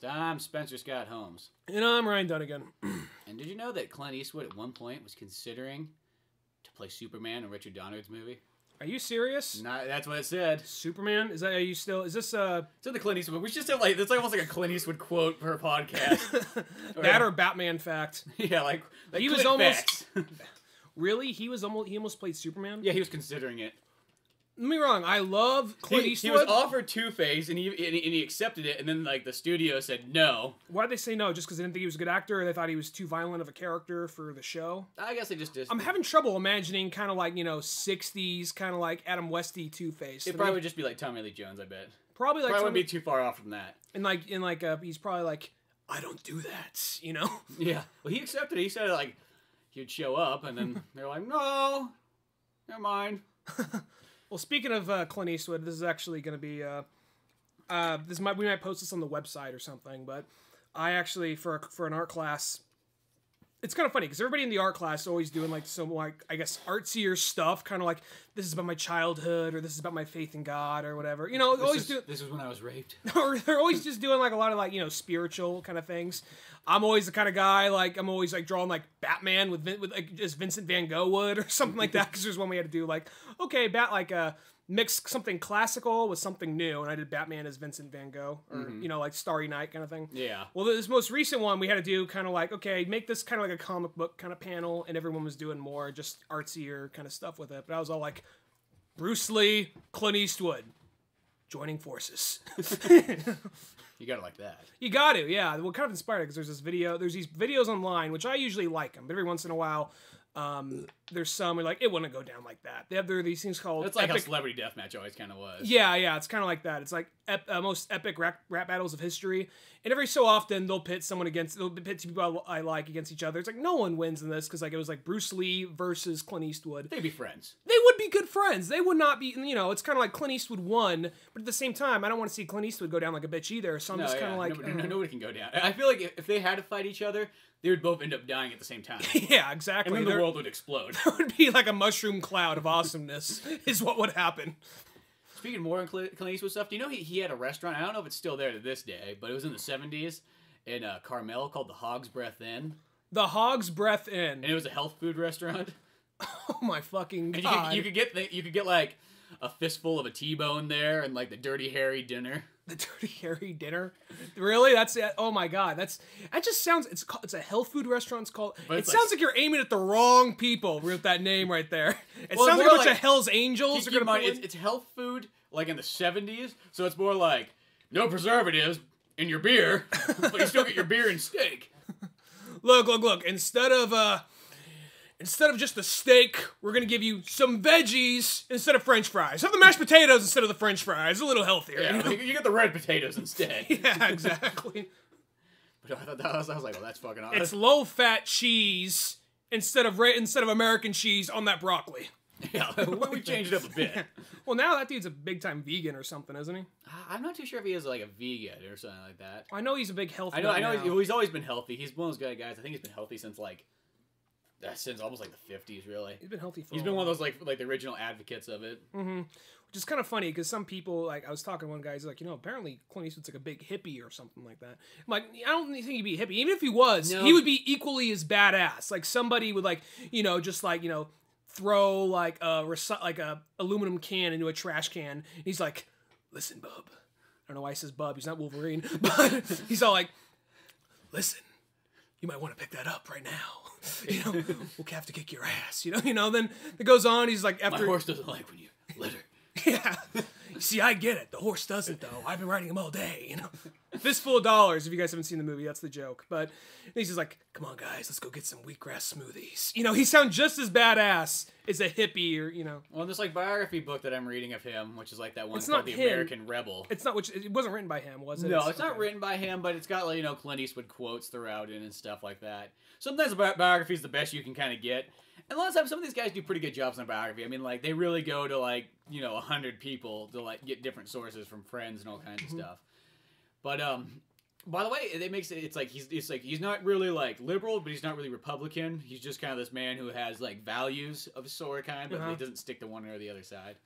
I'm Spencer Scott Holmes. And I'm Ryan Dunigan. And did you know that Clint Eastwood at one point was considering to play Superman in Richard Donner's movie? Are you serious? That's what it said. Superman? Is that? Are you still? Is this It's in the Clint Eastwood. We should just have it's almost like a Clint Eastwood quote per podcast. that or Batman fact? Yeah, like he was almost. Really? He almost played Superman? Yeah, he was considering it. Don't get me wrong. I love Clint Eastwood. He was offered Two-Face, and he accepted it, and then like the studio said no. Why'd they say no? Just because they didn't think he was a good actor, or they thought he was too violent of a character for the show? I guess they just. I'm having trouble imagining kind of like 60s, kind of like Adam Westy Two-Face. It probably would just be like Tommy Lee Jones, I bet. Probably wouldn't be too far off from that. And he's probably like, I don't do that, Yeah. Well, he accepted it. He said like he'd show up, and then they're like, no, never mind. Well, speaking of Clint Eastwood, this is actually going to be we might post this on the website or something. But I actually for an art class, it's kind of funny because everybody in the art class is always doing some I guess artsier stuff, kind of like this is about my childhood or this is about my faith in God or whatever. This is when I was raped. Or they're always just doing like a lot of spiritual kind of things. I'm always the kind of guy I'm always drawing Batman with just Vincent Van Gogh would or something like that, because there's one we had to do mix something classical with something new, and I did Batman as Vincent Van Gogh, or Starry Night kind of thing. Yeah. Well, this most recent one we had to do kind of okay, make this kind of like a comic book kind of panel, and everyone was doing more just artsier kind of stuff with it. But I was all like, Bruce Lee, Clint Eastwood, joining forces. You gotta like that. You got to, yeah. Well, kind of inspired because there's these videos online, which I usually like them, but every once in a while, there's some where it wouldn't go down like that. There are these things called. It's like how Celebrity Deathmatch always kind of was. Yeah, it's kind of like that. It's like most epic rap battles of history, and every so often they'll pit two people I like against each other. It's like no one wins in this because it was Bruce Lee versus Clint Eastwood. They'd be friends. They would be good friends. They would not be. It's kind of like Clint Eastwood won, but at the same time, I don't want to see Clint Eastwood go down like a bitch either. So I'm just kind of like, nobody can go down. I feel like if they had to fight each other, they would both end up dying at the same time. Yeah, exactly. And then the world would explode. There would be like a mushroom cloud of awesomeness is what would happen. Speaking more of Clint Eastwood stuff, do you know he had a restaurant? I don't know if it's still there to this day, but it was in the 70s in Carmel called the Hog's Breath Inn. The Hog's Breath Inn. And it was a health food restaurant. Oh my fucking God. You could get like a fistful of a T-bone there and like the Dirty Harry dinner. The Dirty Harry dinner? Really? That's it? Oh my God. That just sounds, it's a health food restaurant. It's called, it sounds like you're aiming at the wrong people with that name right there. It sounds like a bunch of Hell's Angels. Keep in mind, it's health food like in the 70s, so it's more like no preservatives in your beer, but you still get your beer and steak. Look. Instead of just the steak, we're going to give you some veggies instead of French fries. Have the mashed potatoes instead of the French fries. A little healthier. Yeah, you get the red potatoes instead. Yeah, exactly. But I thought I was like, well, that's fucking awesome. It's low-fat cheese instead of American cheese on that broccoli. Yeah, we changed it up a bit. Well, now that dude's a big-time vegan or something, isn't he? I'm not too sure if he is like a vegan or something like that. I know he's a big health. I know he's always been healthy. He's one of those guys. I think he's been healthy since almost like the 50s, really. He's been healthy for He's been one of those like the original advocates of it. Mm-hmm. Which is kind of funny because some people, I was talking to one guy, he's like, apparently Clint Eastwood's like a big hippie or something like that. I'm like, I don't think he'd be a hippie. Even if he was, he would be equally as badass. Like somebody would throw a aluminum can into a trash can. And he's like, listen, bub. I don't know why he says bub. He's not Wolverine. But he's all like, listen, you might want to pick that up right now. We'll have to kick your ass. Then it goes on. He's like, after my horse doesn't like when you litter. Yeah. See, I get it. The horse doesn't, though. I've been riding him all day, Fistful of dollars, if you guys haven't seen the movie. That's the joke. But he's just like, come on, guys. Let's go get some wheatgrass smoothies. He sounds just as badass as a hippie or, Well, this biography book that I'm reading of him, which is like that one called The American Rebel. It's not, it wasn't written by him, was it? No, it's not written by him, but it's got, Clint Eastwood quotes throughout it and stuff like that. Sometimes a biography is the best you can kind of get. And a lot of times, some of these guys do pretty good jobs on a biography. I mean, they really go to, 100 people to, get different sources from friends and all kinds of stuff. But, By the way, it makes it. It's like he's not really like liberal, but he's not really Republican. He's just kind of this man who has like values of a sort of kind, but he doesn't stick to one or the other side.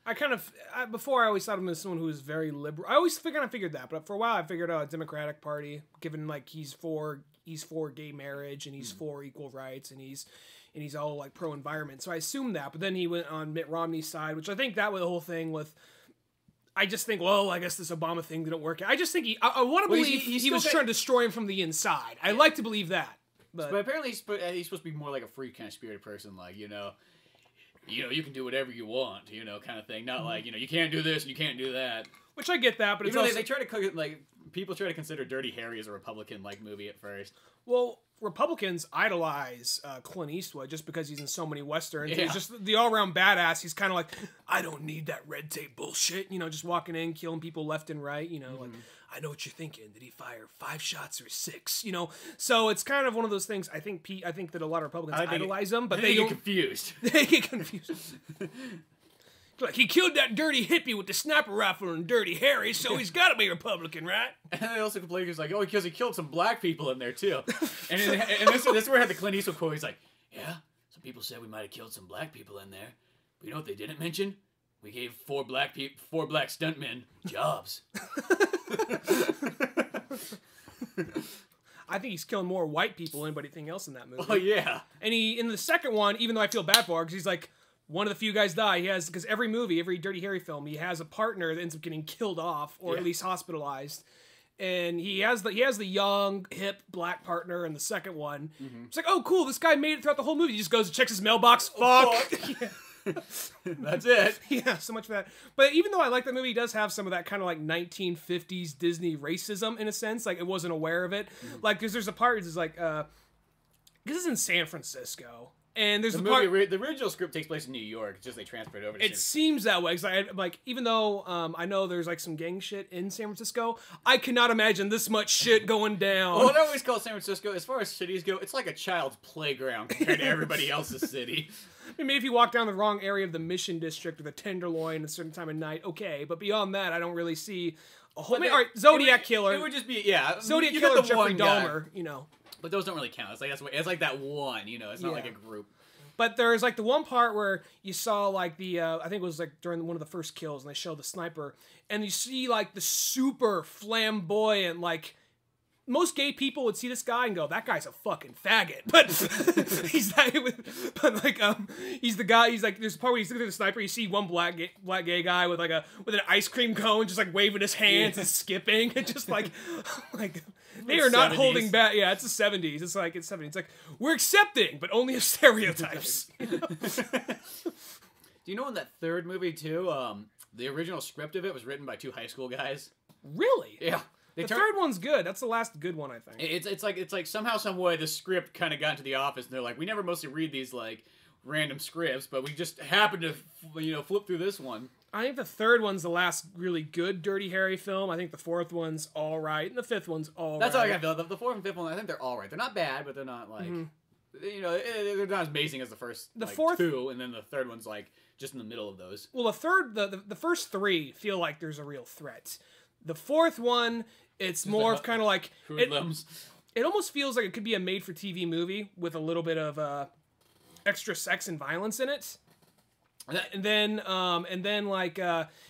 Before I always thought of him as someone who was very liberal. I always figured that, but for a while I figured out Democratic Party, given like he's for gay marriage and he's for equal rights and he's all like pro environment. So I assumed that, but then he went on Mitt Romney's side, which I think that was the whole thing with. I just think, well, I guess this Obama thing didn't work out. I just think I want to believe he was trying to destroy him from the inside. I like to believe that. But apparently he's supposed to be more like a free kind of spirited person, like, you can do whatever you want, kind of thing. Not like, you can't do this and you can't do that. Which I get that, but it's also... they try to cook it, like, people try to consider Dirty Harry as a Republican-like movie at first. Well, Republicans idolize Clint Eastwood just because he's in so many westerns. Yeah. He's just the all-around badass. He's kind of like, I don't need that red tape bullshit. Just walking in, killing people left and right. Like, I know what you're thinking. Did he fire 5 shots or 6? So it's kind of one of those things. I think that a lot of Republicans idolize him, but they get confused. They get confused. Like, he killed that dirty hippie with the sniper rifle and Dirty Harry, so he's got to be Republican, right? And they also complain, he's like, because he killed some black people in there, too. and this is where I had the Clint Eastwood quote. He's like, yeah, some people said we might have killed some black people in there. But you know what they didn't mention? We gave 4 black stuntmen jobs. I think he's killing more white people than anybody else in that movie. Oh, yeah. And in the second one, even though I feel bad for him, because he's like, one of the few guys die. Because every Dirty Harry film, he has a partner that ends up getting killed off or at least hospitalized. And he has the young, hip, black partner in the second one. Mm-hmm. It's like, oh, cool, this guy made it throughout the whole movie. He just goes and checks his mailbox. Fuck. That's it. Yeah, so much for that. But even though I like that movie, it does have some of that kind of like 1950s Disney racism in a sense. Like, it wasn't aware of it. Mm-hmm. Like, because there's a part, it's like, this is in San Francisco. And there's the original script takes place in New York. It's just they transferred over to It seems that way. Like, even though I know there's like some gang shit in San Francisco, I cannot imagine this much shit going down. Well, I always call San Francisco, as far as cities go, it's like a child's playground compared to everybody else's city. I mean, maybe if you walk down the wrong area of the Mission District or the Tenderloin at a certain time of night, okay. But beyond that, I don't really see a whole... all right, Zodiac Killer. It would just be, yeah. Zodiac Killer, Jeffrey Dahmer, But those don't really count. It's like that one, it's not like a group. But there's like the one part where you saw like I think it was like during one of the first kills, and they showed the sniper, and you see like the super flamboyant, like most gay people would see this guy and go, that guy's a fucking faggot. But he's the guy. He's like, there's a part where he's looking at the sniper, you see one black gay guy with an ice cream cone, just like waving his hands and skipping, and just like they are not holding back. Yeah, it's the 70s. It's 70s. It's like, we're accepting, but only of stereotypes. Do you know in that third movie, too, the original script of it was written by 2 high school guys? Really? Yeah. The third one's good. That's the last good one, I think. It's like somehow, some way, the script kind of got into the office, and they're like, we never mostly read these, like, random scripts, but we just happened to, flip through this one. I think the third one's the last really good Dirty Harry film. I think the fourth one's all right, and the fifth one's all right. That's all I got to feel. The fourth and fifth one, I think they're all right. They're not bad, but they're not, like... Mm-hmm. They're not as amazing as the first fourth, 2, and then the third one's, like, just in the middle of those. Well, the first 3 feel like there's a real threat. The fourth one, it's more of kind of like... It almost feels like it could be a made-for-TV movie with a little bit of extra sex and violence in it. And then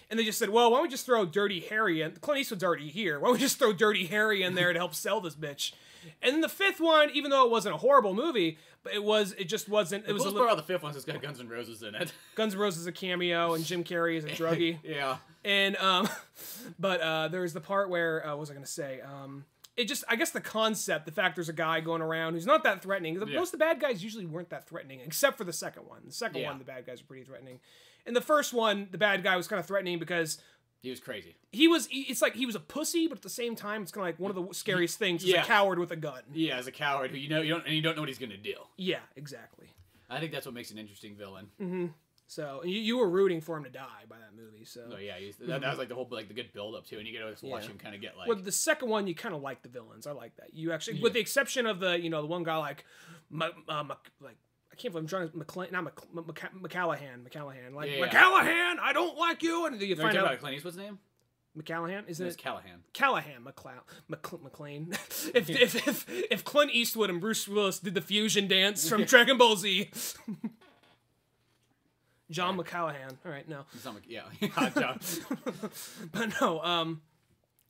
they just said, well, why don't we just throw Dirty Harry in? Clint Eastwood's already here. Why don't we just throw Dirty Harry in there to help sell this bitch? And then the fifth one, even though it wasn't a horrible movie, but it just wasn't. It was part of the fifth one. It's got Guns N' Roses in it. Guns N' Roses is a cameo, and Jim Carrey is a druggie. Yeah. And but there's the part where what was I gonna say? I guess the concept, the fact there's a guy going around who's not that threatening. Most of the bad guys usually weren't that threatening, except for the second one. The second one, the bad guys were pretty threatening. In the first one, the bad guy was kind of threatening because he was crazy. It's like he was a pussy, but at the same time, it's kind of like one of the scariest things is a coward with a gun. Yeah, as a coward who you don't know what he's gonna do. Yeah, exactly. I think that's what makes an interesting villain. Mm-hmm. So you were rooting for him to die by that movie. So yeah, that was like the whole the good build up too, and you get to watch him kind of get like. Well, the second one you kind of like the villains. I like that. You actually, with the exception of the the one guy like I can't believe I'm trying to McCallahan. Like McCallahan, I don't like you, and you find out about Clint Eastwood's name. McCallahan, isn't It's it? Callahan. Callahan, McLean. if Clint Eastwood and Bruce Willis did the fusion dance from Dragon Ball Z. John McCallahan. All right, no. It's not John. But no,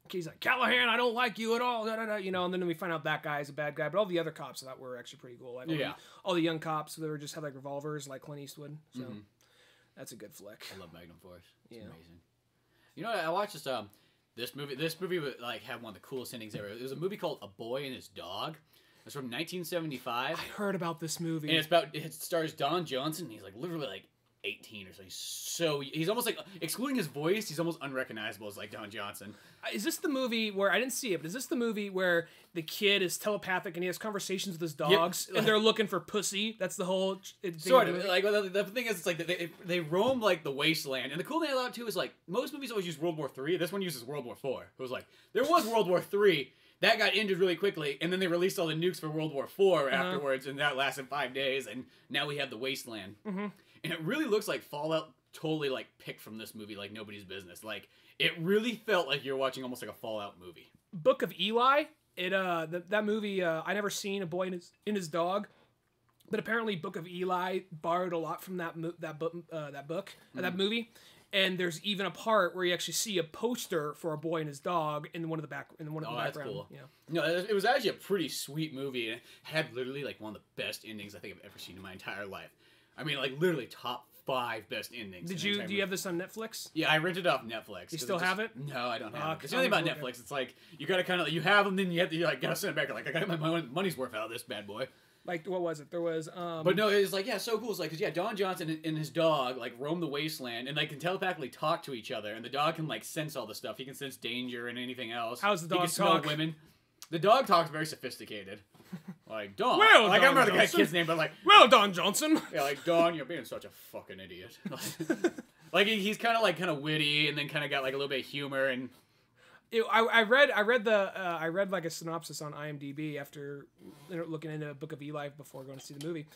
he's like, Callahan, I don't like you at all. Da, da, da, and then we find out that guy's a bad guy. But all the other cops I thought were actually pretty cool. Like all the young cops, they were just had like revolvers, like Clint Eastwood. So that's a good flick. I love Magnum Force. It's amazing. You know what? I watched this movie. This movie would like have one of the coolest endings ever. It was a movie called A Boy and His Dog. It's from 1975. I heard about this movie. And it stars Don Johnson. He's like literally like 18 or something. So he's almost like, excluding his voice, he's almost unrecognizable as like Don Johnson. Is this the movie where, I didn't see it, but is this the movie where the kid is telepathic and he has conversations with his dogs and they're looking for pussy? That's the whole thing. Sort of. Like, the thing is, it's like they roam like the wasteland. And the cool thing about it too is like, most movies always use World War III. This one uses World War IV. It was like, there was World War III. That got ended really quickly, and then they released all the nukes for World War IV afterwards, and that lasted 5 days, and now we have the wasteland. And it really looks like Fallout totally like picked from this movie like nobody's business. Like, it really felt like you're watching almost like a Fallout movie. Book of Eli, that movie, I never seen A Boy and His Dog, but apparently Book of Eli borrowed a lot from that movie. And there's even a part where you actually see a poster for A Boy and His Dog in one of the background. That's cool. Yeah. No, it was actually a pretty sweet movie, and it had literally like one of the best endings I think I've ever seen in my entire life. I mean, like literally top 5 best endings. Do you have this on Netflix? Yeah, I rented it off Netflix. You still have it? No, I don't have it. It's the only thing about Netflix. It's like you gotta kind of you have them, then you gotta send it back. Like, I got my money's worth out of this bad boy. Like, what was it? There was, But no, it's like, so cool. It's like, 'cause Don Johnson and his dog, like, roam the wasteland, and they can telepathically talk to each other, and the dog can, like, sense all the stuff. He can sense danger and anything else. How's the dog He can smell talk? women. The dog talks very sophisticated. Like, Don. Well, like, Don I remember the Johnson. kid's name, but like... Well, Don Johnson! Yeah, like, Don, you're being such a fucking idiot. Like, he's kind of witty, and then kind of got, like, a little bit of humor, and... I read like a synopsis on IMDb after looking into Book of Eli before going to see the movie,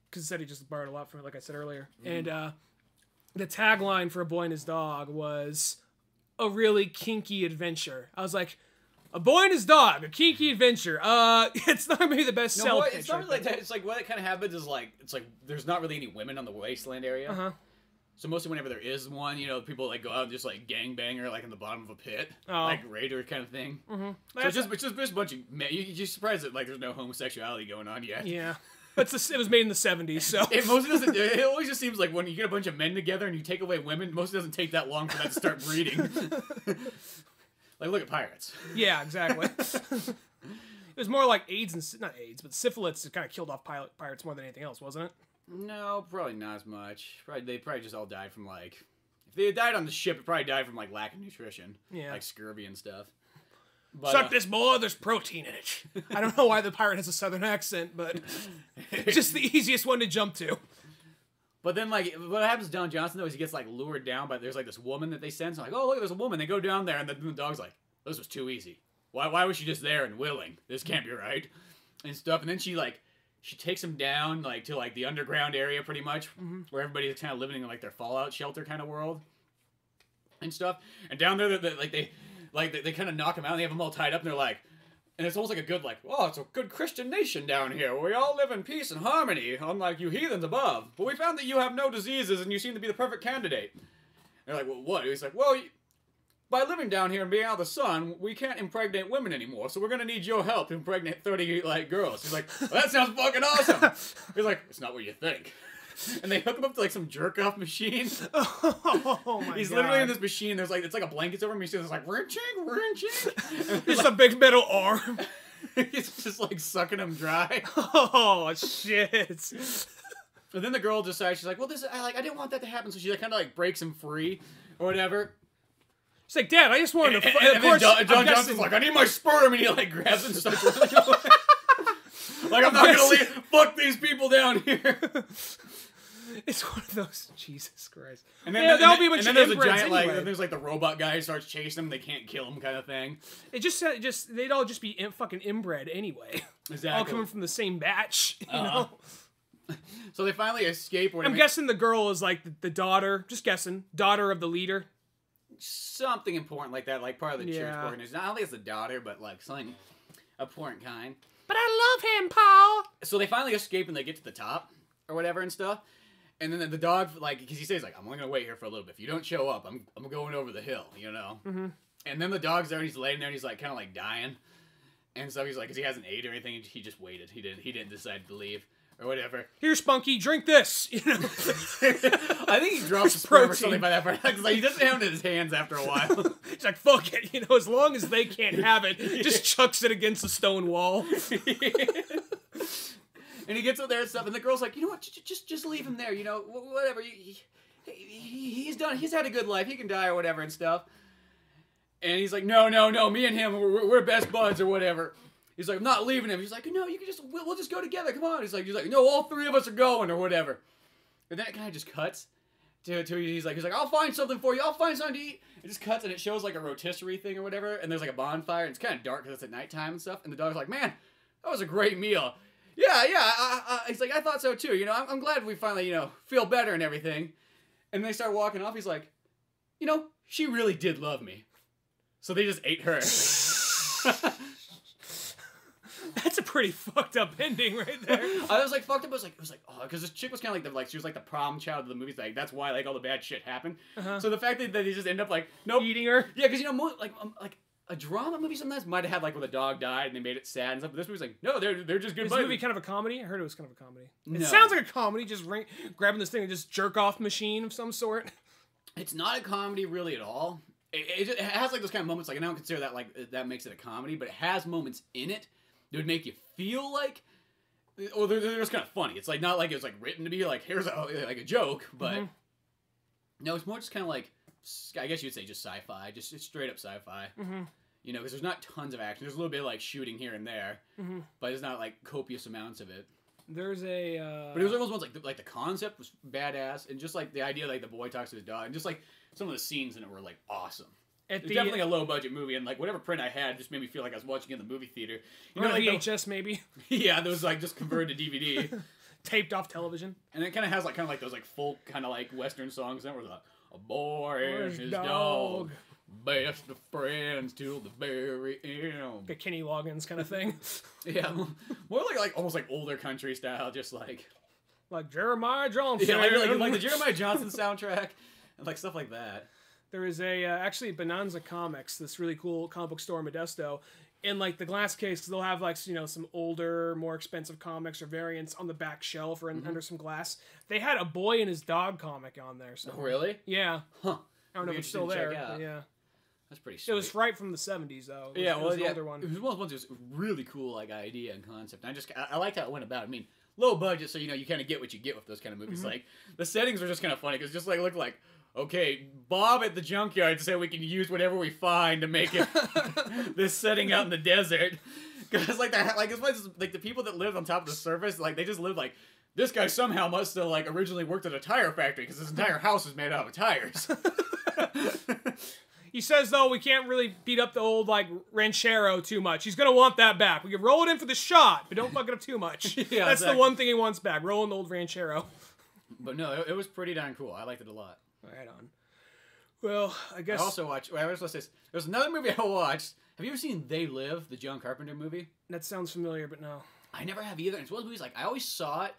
because it said he just borrowed a lot from it, like I said earlier. And the tagline for A Boy and His Dog was a really kinky adventure. I was like, A Boy and His Dog, a kinky adventure. It's not gonna be the best sell pitch. It's not really like that. It's like what kind of happens is like there's not really any women on the wasteland area. So mostly whenever there is one, people like go out and just like gangbang her like in the bottom of a pit, like raider kind of thing. So it's just a bunch of men. You're just surprised that like there's no homosexuality going on yet. Yeah, but it was made in the 70s, so it always just seems like when you get a bunch of men together and you take away women, most doesn't take that long for that to start breeding. Like look at pirates. Yeah, exactly. It was more like not AIDS, but syphilis kind of killed off pirates more than anything else, wasn't it? No, probably not as much. They probably just all died from like... If they had died on the ship, it probably died from like lack of nutrition. Yeah. Like scurvy and stuff. But, suck this boy, there's protein in it. I don't know why the pirate has a southern accent, but it's just the easiest one to jump to. But then like, what happens to Don Johnson though is he gets like lured down by, there's like this woman that they send. So like, oh look, there's a woman. They go down there and the dog's like, this was too easy. Why was she just there and willing? This can't be right. And stuff. And then she takes him down like to like the underground area pretty much, where everybody's kind of living in like their Fallout shelter kind of world and stuff. And down there, they kind of knock him out. And they have him all tied up, and they're like, and it's almost like a good like, oh, it's a good Christian nation down here where we all live in peace and harmony, unlike you heathens above. But we found that you have no diseases, and you seem to be the perfect candidate. And they're like, well, what? And he's like, well. By living down here and being out of the sun, we can't impregnate women anymore, so we're gonna need your help to impregnate 30, like, girls. He's like, well, that sounds fucking awesome! He's like, it's not what you think. And they hook him up to, like, some jerk-off machine. Oh, my He's God. literally in this machine, there's, like, it's like a blanket over him, he's just like, wrenching. Just a big metal arm. He's just, like, sucking him dry. Oh, shit. And then the girl decides, she's like, well, I didn't want that to happen, so she, like, kind of, like, breaks him free, or whatever. It's like, Dad, I just wanted to... And then Don Johnson's like, I need my sperm, and he like grabs it and starts running away. Like, I'm not gonna leave. Fuck these people down here. It's one of those. Jesus Christ. And then there's a giant anyway. then there's like the robot guy who starts chasing them. They can't kill him, kind of thing. They'd all just be fucking inbred anyway. Exactly. All coming from the same batch, you know. So they finally escape. I'm guessing the girl is like the daughter. Just guessing, daughter of the leader. something important like that, like part of the church Yeah. organization. Not only as the daughter, but like something important kind. But I love him, Paul. So they finally escape and they get to the top or whatever and stuff. And then the dog, like, because he says, like, I'm only going to wait here for a little bit. If you don't show up, I'm going over the hill, you know? Mm-hmm. And then the dog's there and he's laying there and he's, like, kind of, like, dying. And so he's like, because he hasn't ate or anything, he just waited. He didn't decide to leave or whatever. Here, Spunky, drink this. You know? I think he drops the sperm or something by that point. Because like, he doesn't have it in his hands after a while. He's like, fuck it. You know, as long as they can't have it, just chucks it against the stone wall. And he gets up there and stuff, and the girl's like, you know what, just leave him there, you know, whatever. He's done. He's had a good life. He can die or whatever and stuff. And he's like, no, me and him, we're best buds or whatever. He's like, I'm not leaving him. He's like, no, you can we'll just go together. Come on. He's like, no, all three of us are going or whatever. And then it kind of just cuts to he's like, I'll find something for you. I'll find something to eat. It just cuts and it shows like a rotisserie thing or whatever. And there's like a bonfire and it's kind of dark because it's at nighttime and stuff. And the dog's like, man, that was a great meal. Yeah. He's like, I thought so too. You know, I'm glad we finally, you know, feel better and everything. And they start walking off. He's like, you know, she really did love me. So they just ate her. That's a pretty fucked up ending right there. I was like fucked up. It was like, oh, because this chick was kind of like she was like the prom child of the movie. Like that's why like all the bad shit happened. So the fact that they just end up like nope, eating her. Yeah, because you know like a drama movie sometimes might have had like where the dog died and they made it sad and stuff. But this movie's like no, they're just good. Is this movie kind of a comedy? I heard it was kind of a comedy. No. It sounds like a comedy. Just grabbing this thing and just jerk off machine of some sort. It's not a comedy really at all. It has like those kind of moments. Like I don't consider that like that makes it a comedy, but it has moments in it that would make you feel like, or they're just kind of funny. It's like not like it's like written to be like here's a joke, but no, it's more just kind of like I guess you'd say just sci-fi, just it's straight up sci-fi. You know, because there's not tons of action. There's a little bit of like shooting here and there, but it's not like copious amounts of it. There's a but it was almost ones like the concept was badass, and just like the idea like the boy talks to his dog, and just like some of the scenes in it were like awesome. It's definitely a low budget movie, and like whatever print I had just made me feel like I was watching it in the movie theater. You know, like VHS maybe. Yeah, those like just converted to DVD, taped off television, and it kind of has like those like folk kind of like Western songs. And it was like a boy and his dog, best of friends till the very end. The Kenny Loggins kind of thing. Yeah, more like almost like older country style, just like Jeremiah Johnson. Yeah, like the Jeremiah Johnson soundtrack, and like stuff like that. There is a actually Bonanza Comics, this really cool comic book store in Modesto. In like the glass case, they'll have like some older, more expensive comics or variants on the back shelf or under some glass. They had a boy and his dog comic on there. So really? Yeah. Huh. I don't know if it's still there. But yeah. That's pretty sweet. It was right from the 70s though. It was an older one. It was one of the ones that was really cool like idea and concept. And I liked how it went about. I mean, low budget, so you know you kind of get what you get with those kind of movies. Like the settings were just kind of funny because just like looked like. Okay, Bob at the junkyard said we can use whatever we find to make it this setting out in the desert. Because like the people that lived on top of the surface, like they just lived like this guy somehow must have like originally worked at a tire factory because his entire house is made out of tires. He says though we can't really beat up the old like ranchero too much. He's gonna want that back. We can roll it in for the shot, but don't fuck it up too much. Yeah, that's exactly. The one thing he wants back. Rolling the old ranchero. But no, it was pretty darn cool. I liked it a lot. Right on. Well, I guess... I also watched... There's another movie I watched. Have you ever seen They Live, the John Carpenter movie? That sounds familiar, but no. I never have either. It's one of those movies, like, I always saw it,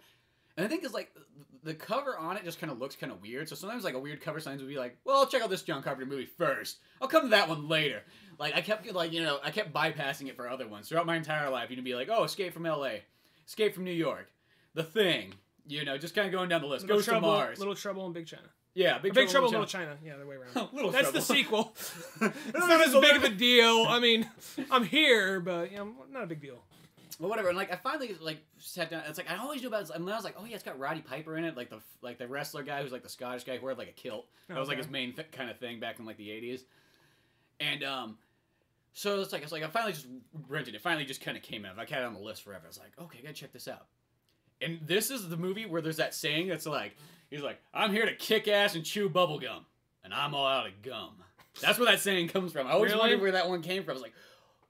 and I think it's, like, the cover on it just kind of looks kind of weird, so sometimes, like, a weird cover signs would be like, well, I'll check out this John Carpenter movie first. I'll come to that one later. Like, I kept bypassing it for other ones. Throughout my entire life, you'd be like, oh, Escape from L.A., Escape from New York, The Thing, you know, just kind of going down the list. Ghost of Mars. Little Trouble in Big China. Yeah, Big Trouble in Little China. Yeah, the way around. That's the sequel. It's not as big of a deal. I mean, I'm here, but not a big deal. Well, whatever. And like, I finally like sat down. It's like I always knew about it. And then I was like, oh yeah, it's got Roddy Piper in it, like the wrestler guy who's like the Scottish guy who wore like a kilt. That was like his main kind of thing back in like the 80s. And so it's like I finally just rented it. Finally, just kind of came out. I had it on the list forever. I was like, okay, I gotta check this out. And this is the movie where there's that saying that's like. He's like, I'm here to kick ass and chew bubble gum, and I'm all out of gum. That's where that saying comes from. I always wondered where that one came from. I was like,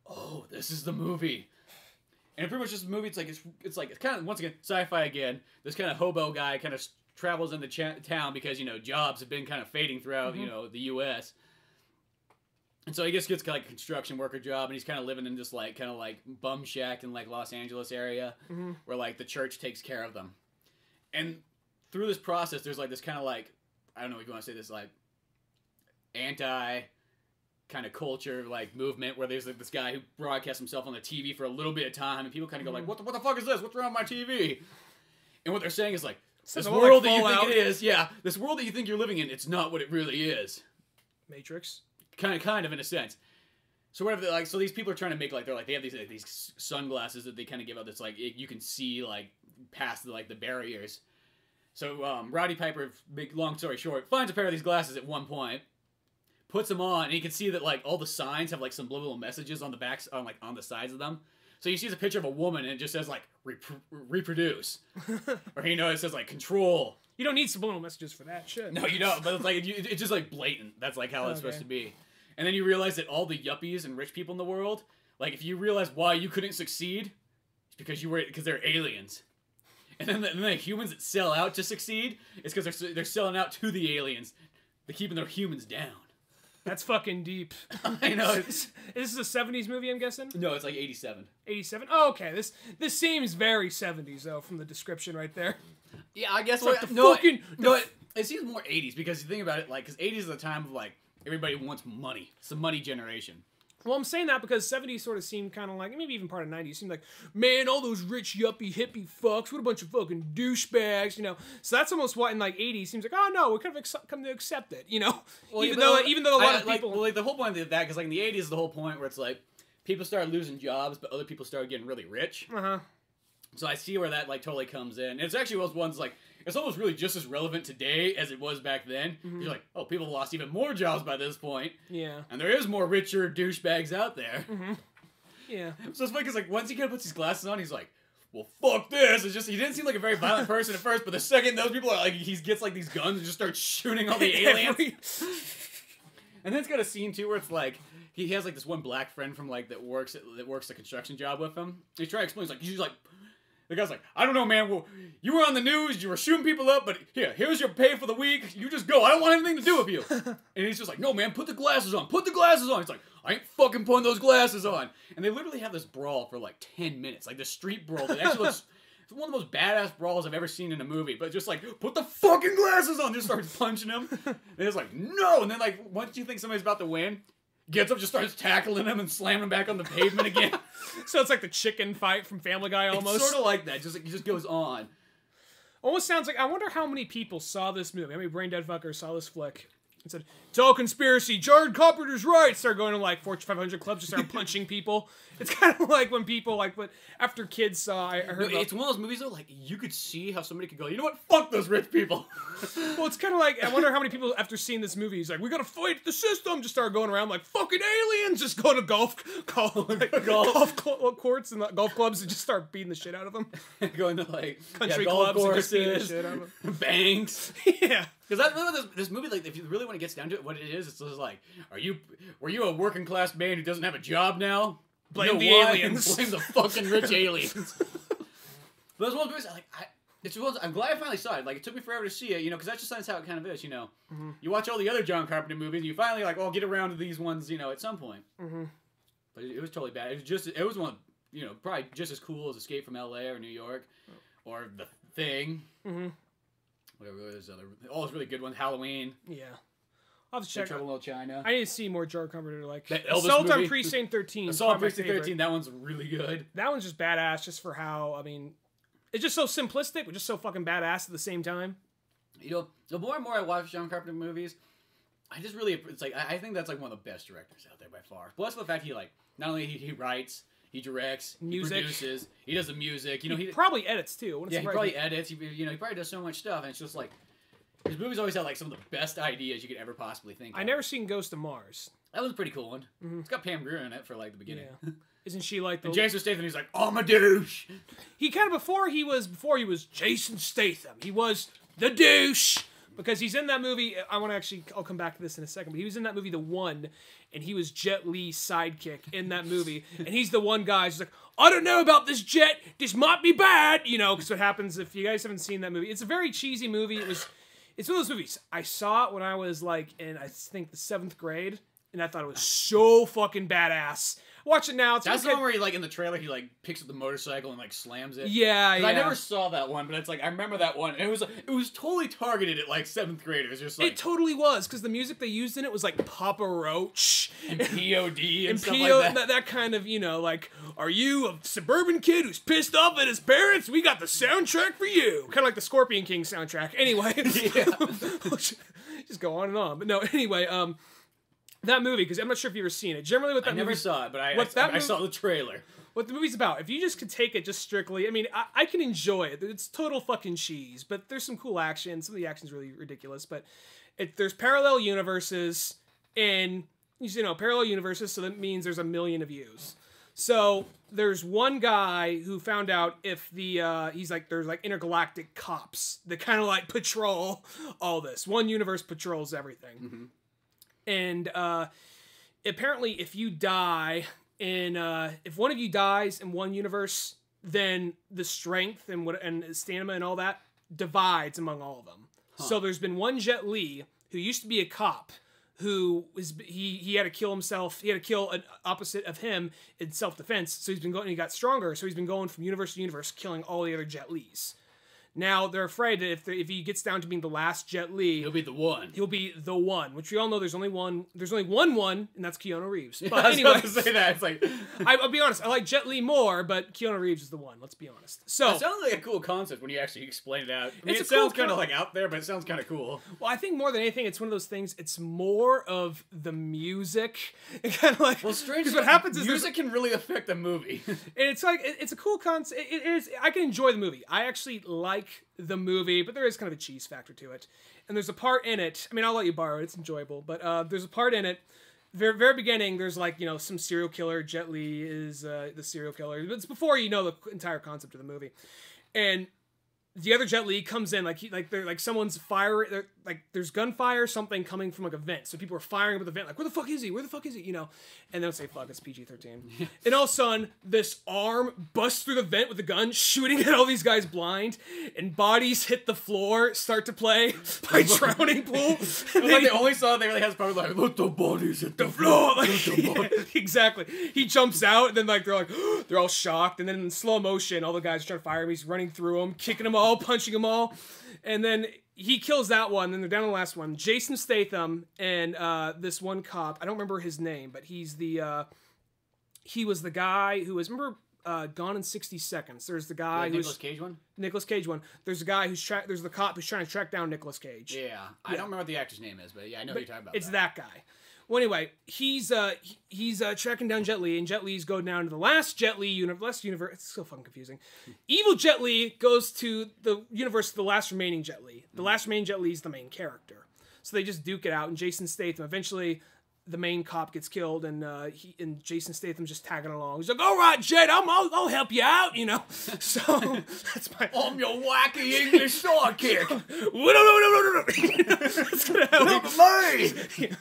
oh, this is the movie. And pretty much this movie, it's kind of, once again, sci-fi again. This kind of hobo guy kind of travels into town because, jobs have been kind of fading throughout, the U.S. And so he just gets like a construction worker job, and he's kind of living in this like kind of like bum shack in like Los Angeles area, where like the church takes care of them. And through this process, there's like this kind of like, I don't know if you want to say this, like anti kind of culture like movement where there's like this guy who broadcasts himself on the TV for a little bit of time, and people kind of go like, what the fuck is this? What's wrong with my TV? And what they're saying is like, this world that you think it is, this world that you think you're living in, it's not what it really is. Matrix. Kind of in a sense. So whatever, like, so these people are trying to make like they have these sunglasses that they kind of give out that's like you can see like past the barriers. So Roddy Piper, long story short, finds a pair of these glasses at one point, puts them on, and you can see that like all the signs have like subliminal messages on the backs on the sides of them. So you see a picture of a woman and it just says like reproduce, or it says like control. You don't need subliminal messages for that shit. No, you don't. But it's like it's just like blatant. That's like how it's supposed to be. And then you realize that all the yuppies and rich people in the world, like if you realize why you couldn't succeed, it's because they're aliens. And then the humans that sell out to succeed, it's because they're selling out to the aliens. They're keeping their humans down. That's fucking deep. I know. This is a 70s movie, I'm guessing? No, it's like 87. 87? Oh, okay. This seems very 70s, though, from the description right there. Yeah, I guess. Like it seems more 80s, because you think about it, like, because 80s is the time of, like, everybody wants money. It's the money generation. Well, I'm saying that because 70s sort of seemed kind of like, maybe even part of 90s, seemed like, man, all those rich, yuppie, hippie fucks, what a bunch of fucking douchebags, So that's almost what in like 80s seems like, oh no, we kind of come to accept it, Well, even though a lot of people... Well, like the whole point of that, because like in the 80s is the whole point where it's like, people started losing jobs, but other people started getting really rich. So I see where that like totally comes in. And it's actually those ones like, it's almost really just as relevant today as it was back then. You're like, oh, people lost even more jobs by this point. Yeah. And there is more richer douchebags out there. Yeah. So it's funny because like once he kind of puts his glasses on, he's like, well, fuck this. It's just, he didn't seem like a very violent person at first, but the second those people are like, he gets like these guns and just starts shooting all the aliens. And then it's got a scene too where it's like, he has like this one black friend from like that works a construction job with him. He's trying to explain, he's like, the guy's like, I don't know, man. Well, you were on the news, you were shooting people up, but here's your pay for the week. You just go. I don't want anything to do with you. And he's just like, no, man, put the glasses on. Put the glasses on. He's like, I ain't fucking putting those glasses on. And they literally have this brawl for like 10 minutes, like the street brawl. That actually looks, it's one of the most badass brawls I've ever seen in a movie. But just like, put the fucking glasses on. Just starts punching him. And it's like, no. And then like, once you think somebody's about to win, gets up, just starts tackling him and slamming him back on the pavement again. So it's like the chicken fight from Family Guy almost. It's sort of like that. It just goes on. Almost sounds like, I wonder how many people saw this movie. How many brain dead fuckers saw this flick and said, it's all conspiracy. Jared Carpenter's right. Start going to like Fortune 500 clubs, just start punching people. It's kind of like when people like, after kids saw, I heard it's one of those movies though, like you could see how somebody could go, you know what, fuck those rich people. Well, it's kind of like, I wonder how many people after seeing this movie, he's like, we gotta fight the system, just start going around like fucking aliens, just go to golf courts and golf clubs and just start beating the shit out of them. Going to like country golf clubs courses, and just beating the shit out of them. Banks. Yeah. Because I remember this movie, like, if you really want to get down to it, what it is, it's just like, were you a working class man who doesn't have a job now? Blame the aliens. Blame the fucking rich aliens. But that's one of those movies, I'm glad I finally saw it. Like, it took me forever to see it, because that's just how it kind of is, You watch all the other John Carpenter movies, and you finally, like, I'll get around to these ones, at some point. But it was totally bad. It was one, probably just as cool as Escape from L.A. or New York, or The Thing. Whatever those other, all those really good ones. Halloween. Yeah. I'll have to check. Trouble in Little China. I need to see more John Carpenter. Like that Elvis Assault movie. on Precinct 13. Assault on Precinct 13. That one's really good. That one's just badass, just for how, I mean, it's just so simplistic, but just so fucking badass at the same time. The more and more I watch John Carpenter movies, it's like, I think that's like one of the best directors out there by far. Plus the fact he like, not only he writes, he directs, music. He produces, he does the music. He probably edits too. He probably edits. He probably does so much stuff, and it's just like, his movies always have like some of the best ideas you could ever possibly think of. I never seen Ghost of Mars. That was a pretty cool one. It's got Pam Grier in it for like the beginning. Yeah. Isn't she like the... And Jason Statham, he's like, I'm a douche. He kind of, before he was Jason Statham, he was the douche. Because he's in that movie, I'll come back to this in a second, but he was in that movie, The One, and he was Jet Li's sidekick in that movie. And he's the one guy who's like, I don't know about this Jet, this might be bad, because what happens if you guys haven't seen that movie. It's a very cheesy movie. It's one of those movies. I saw it when I was like in, I think, the 7th grade. and I thought it was so fucking badass. Watch it now. That's the one where he, like, in the trailer, he, like, picks up the motorcycle and, like, slams it. Yeah, yeah. I never saw that one, but it's like, I remember that one. And it was totally targeted at, like, 7th graders. Just like, it totally was, because the music they used in it was, like, Papa Roach. And POD and stuff like that. That kind of, you know, like, are you a suburban kid who's pissed off at his parents? We got the soundtrack for you. Kind of like the Scorpion King soundtrack. Anyway. Just go on and on. But no, anyway, that movie, because I'm not sure if you've ever seen it. Generally, what that movie... I never saw it, but I saw the trailer. What the movie's about, if you just could take it just strictly... I mean, I can enjoy it. It's total fucking cheese, but there's some cool action. Some of the action's really ridiculous, but there's parallel universes, and, you know, parallel universes, so that means there's a million of yous. So, there's one guy who found out if there's like intergalactic cops that kind of like patrol all this. One universe patrols everything. Mm-hmm. And apparently, if you die if one of you dies in one universe, then the strength and stamina and all that divides among all of them. Huh. So there's been one Jet Li who used to be a cop who he had to kill himself. He had to kill an opposite of him in self-defense. So he's been going. He got stronger. So he's been going from universe to universe, killing all the other Jet Lis. Now, they're afraid that if he gets down to being the last Jet Li... He'll be the one. He'll be the one, which we all know there's only one, and that's Keanu Reeves. But I anyway... was about to say that. It's like... I'll be honest, I like Jet Li more, but Keanu Reeves is the one, let's be honest. So... It sounds like a cool concept when you actually explain it out. I mean, it cool sounds kind of like out there, but it sounds kind of cool. Well, I think more than anything, it's one of those things, it's more of the music. Kind of like... Well, strangely, what happens is music can really affect the movie. And it's like, it's a cool concept. It is... I can enjoy the movie. I actually like the movie, but there is kind of a cheese factor to it. And there's a part in it, I mean, I'll let you borrow it, it's enjoyable, but there's a part in it, very, very beginning, there's like, you know, some serial killer, Jet Li is the serial killer, it's before you know the entire concept of the movie. And the other Jet Li comes in, someone's firing, like, there's gunfire, something coming from, like, a vent. So people are firing up at the vent, like, where the fuck is he? Where the fuck is he? You know? And they'll say, fuck, it's PG-13. And all of a sudden, this arm busts through the vent with a gun, shooting at all these guys blind, and bodies hit the floor, start to play by drowning pool. And like, the only song they really has probably like, let the bodies hit the floor. Like, exactly. He jumps out, and then, like, they're like, they're all shocked, and then in slow motion, all the guys are trying to fire him, he's running through them, kicking them all, punching them all, and then he kills that one, then they're down to the last one. Jason Statham and this one cop, I don't remember his name, but he was the guy who was, remember Gone in 60 Seconds? There's the guy who's... Nicolas Cage one? Nicolas Cage one. There's the guy there's the cop who's trying to track down Nicolas Cage. Yeah. I don't remember what the actor's name is, but yeah, I know what you're talking about. It's that guy. Well, anyway, he's tracking down Jet Li, and Jet Li's go down to the last Jet Li universe. It's so fucking confusing. Evil Jet Li goes to the universe of the last remaining Jet Li. The last remaining Jet Li is the main character. So they just duke it out, and Jason Statham, eventually the main cop gets killed, and Jason Statham's just tagging along. He's like, all right, Jet, I'll help you out, you know? So, that's my... I'm your wacky English sidekick. No. That's gonna help me. Yeah.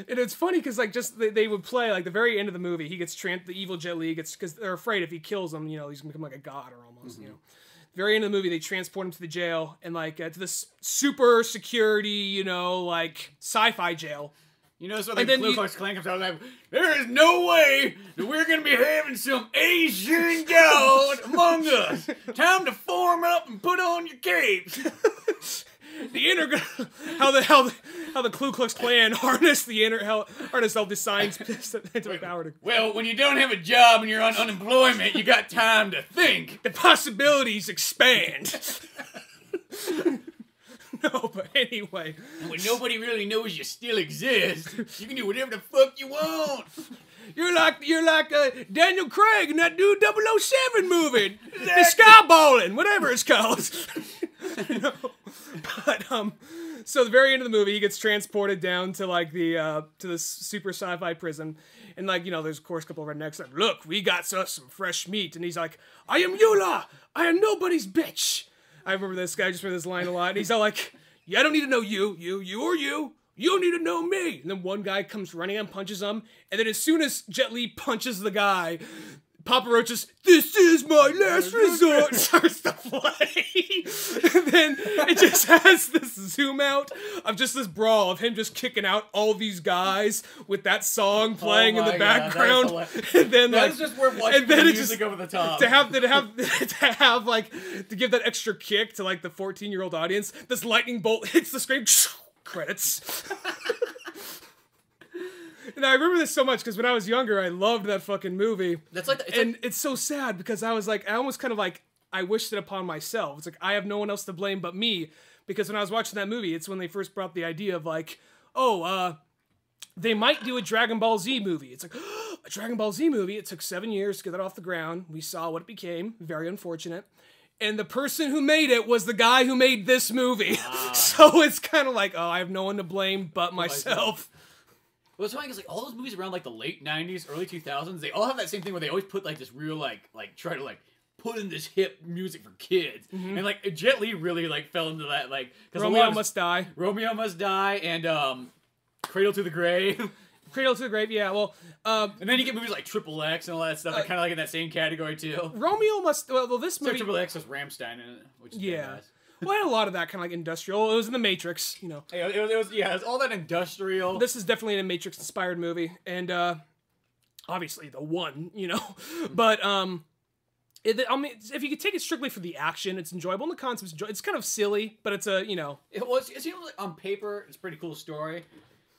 And it's funny because, like, just they would play, like, the very end of the movie, he gets the evil Jet Li gets, because they're afraid if he kills him, you know, he's gonna become like a god or almost, you know. Very end of the movie, they transport him to the jail, and, like, to this super security, you know, like, sci-fi jail. You know, so the Ku Klux Klan comes out like, there is no way that we're going to be having some Asian god among us. Time to form up and put on your capes. How the Ku Klux Klan harness all the science into power to... Well, when you don't have a job and you're on unemployment, you got time to think. The possibilities expand. No, but anyway. And when nobody really knows you still exist, you can do whatever the fuck you want. You're like Daniel Craig in that new 007 movie. Exactly. The Skyballing, whatever it's called. No. But so the very end of the movie, he gets transported down to like to this super sci-fi prison, and like, you know, there's of course a couple of rednecks like, look, we got us some fresh meat, and he's like, I am Eula, I am nobody's bitch. I remember this guy just read this line a lot, and he's all like, yeah, I don't need to know you. You don't need to know me. And then one guy comes running and punches him, and then as soon as Jet Li punches the guy, Papa Roach's "This Is My Last Resort" starts to play. And then it just has this zoom out of just this brawl of him just kicking out all these guys with that song playing in the background. And then that's just worth watching the music over the top. To give that extra kick to like the 14-year-old audience, this lightning bolt hits the screen. Credits. And I remember this so much because when I was younger, I loved that fucking movie. It's so sad because I was like, I almost kind of like, I wished it upon myself. It's like, I have no one else to blame but me. Because when I was watching that movie, it's when they first brought the idea of like, they might do a Dragon Ball Z movie. It's like, a Dragon Ball Z movie. It took 7 years to get that off the ground. We saw what it became. Very unfortunate. And the person who made it was the guy who made this movie. So it's kind of like, oh, I have no one to blame but myself. What's funny is like all those movies around like the late 90s, early 2000s, they all have that same thing where they always put like this real like try to like put in this hip music for kids. And like Jet Li really like fell into that like Romeo Must Die. Romeo Must Die and Cradle to the Grave. Cradle to the Grave, yeah. Well, and then you get movies like Triple X and all that stuff. They're kind of like in that same category too. Romeo Must. Well, this movie. Triple X has Rammstein in it, which is nice. Well, I had a lot of that kind of like industrial. It was in the Matrix, you know. It was all that industrial. This is definitely a Matrix-inspired movie, and obviously the one, you know. But I mean, if you could take it strictly for the action, it's enjoyable, and the concept's enjoyable. It's kind of silly, but it's a, you know. It seems like on paper, it's a pretty cool story.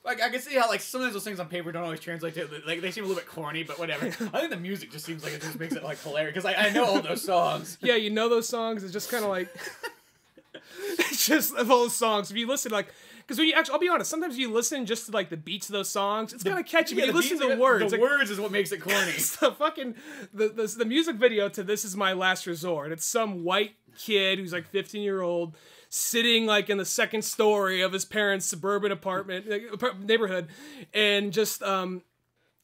Like, I can see how, like, sometimes those things on paper don't always translate to, like, they seem a little bit corny, but whatever. I think the music just seems like it just makes it, like, hilarious, because I know all those songs. Yeah, you know those songs. It's just kind of like... It's just of all those songs. If you listen, like... Because when you actually... I'll be honest, sometimes you listen just to, like, the beats of those songs. It's kind of catchy, but you listen to the words. The words is what makes it corny. It's the fucking... The music video to This Is My Last Resort. It's some white kid who's, like, 15-year-old... sitting like in the second story of his parents' suburban apartment neighborhood, and just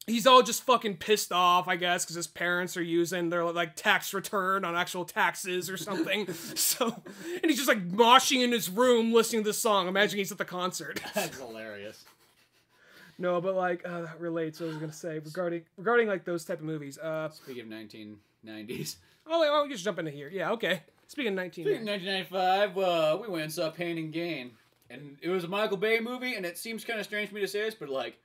he's all just fucking pissed off, I guess, because his parents are using their like tax return on actual taxes or something. So, and he's just like moshing in his room listening to this song. Imagine he's at the concert. That's hilarious. No, but like that relates. What I was gonna say regarding like those type of movies. Speaking of 1990s. Oh, wait, well, we just jump into here. Yeah, okay. Speaking of 1995, we went and saw Pain and Gain. And it was a Michael Bay movie, and it seems kind of strange for me to say this, but, like,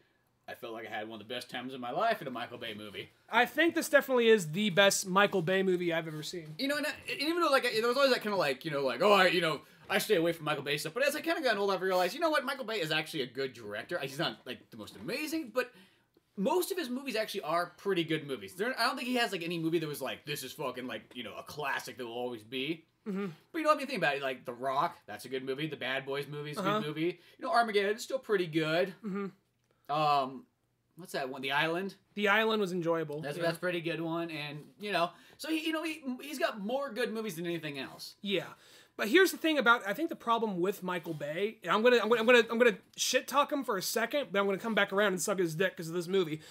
I felt like I had one of the best times in my life in a Michael Bay movie. I think this definitely is the best Michael Bay movie I've ever seen. You know, and even though, like, there was always that kind of, like, you know, like, oh, I stay away from Michael Bay stuff, but as I kind of got older, I've realized, you know what, Michael Bay is actually a good director. He's not, like, the most amazing, but... most of his movies actually are pretty good movies. I don't think he has, like, any movie that was, like, this is fucking, like, you know, a classic that will always be. But you know what I mean? Think about it. Like, The Rock, that's a good movie. The Bad Boys movie is a good movie. You know, Armageddon's still pretty good. What's that one? The Island? The Island was enjoyable. That's a pretty good one. And, you know, so, he's got more good movies than anything else. Yeah. But here's the thing about, I think the problem with Michael Bay, and I'm gonna shit talk him for a second, but I'm gonna come back around and suck his dick because of this movie.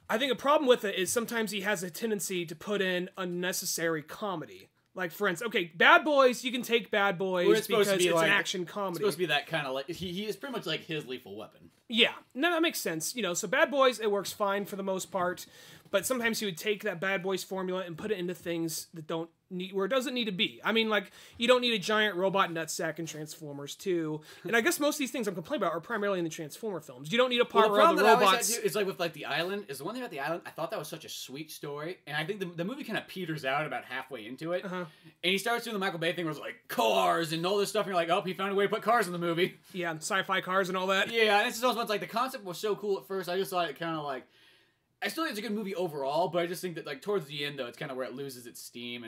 I think a problem with it is sometimes he has a tendency to put in unnecessary comedy. Like, for instance, okay, Bad Boys, you can take Bad Boys because it's an action comedy. It's supposed to be that kind of like, he is pretty much like his Lethal Weapon. Yeah, no, that makes sense. You know, so Bad Boys, it works fine for the most part, but sometimes he would take that Bad Boys formula and put it into things that don't need, where it doesn't need to be. I mean, like, you don't need a giant robot nutsack in Transformers 2. And I guess most of these things I'm complaining about are primarily in the Transformer films. You don't need a part where all the robots... It's like with, like, The Island. Is the one thing about The Island, I thought that was such a sweet story. And I think the movie kind of peters out about halfway into it. And he starts doing the Michael Bay thing where it's like, cars and all this stuff. And you're like, oh, he found a way to put cars in the movie. Yeah, sci-fi cars and all that. Yeah, and it's just also, like, the concept was so cool at first. I just thought it kind of, like... I still think it's a good movie overall, but I just think that, like, towards the end, though, it's kind of where it loses its steam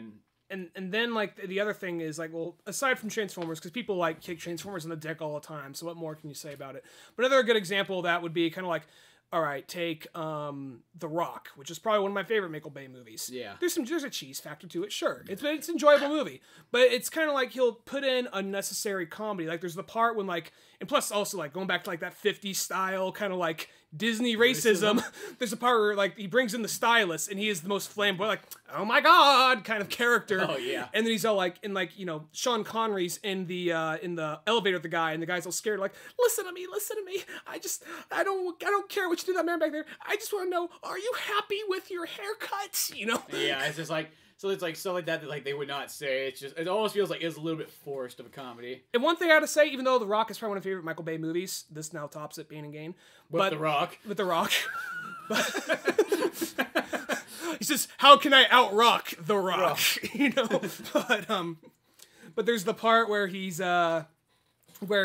And then, like, the other thing is, like, well, aside from Transformers, because people, like, kick Transformers in the dick all the time, so what more can you say about it? But another good example of that would be kind of like, all right, take The Rock, which is probably one of my favorite Michael Bay movies. Yeah. There's a cheese factor to it, sure. It's an enjoyable movie. But it's kind of like he'll put in unnecessary comedy. Like, there's the part when, like, and plus also, like, going back to, like, that 50s style kind of, like, Disney racism. There's a part where like he brings in the stylist and he is the most flamboyant, like, oh my god kind of character. Oh yeah. And then he's all like, in like, you know, Sean Connery's in the elevator with the guy, and the guy's all scared, like, listen to me. I don't care what you do to that man back there. I just want to know, are you happy with your haircut? You know? Yeah, it's just like, so it's like stuff like that like they would not say. It's just, it almost feels like it's a little bit forced of a comedy. And one thing I gotta say, even though The Rock is probably one of my favorite Michael Bay movies, this now tops it, Pain and Gain. With The Rock. With The Rock. He says, how can I out-rock The Rock? You know? But there's the part where he's, I can't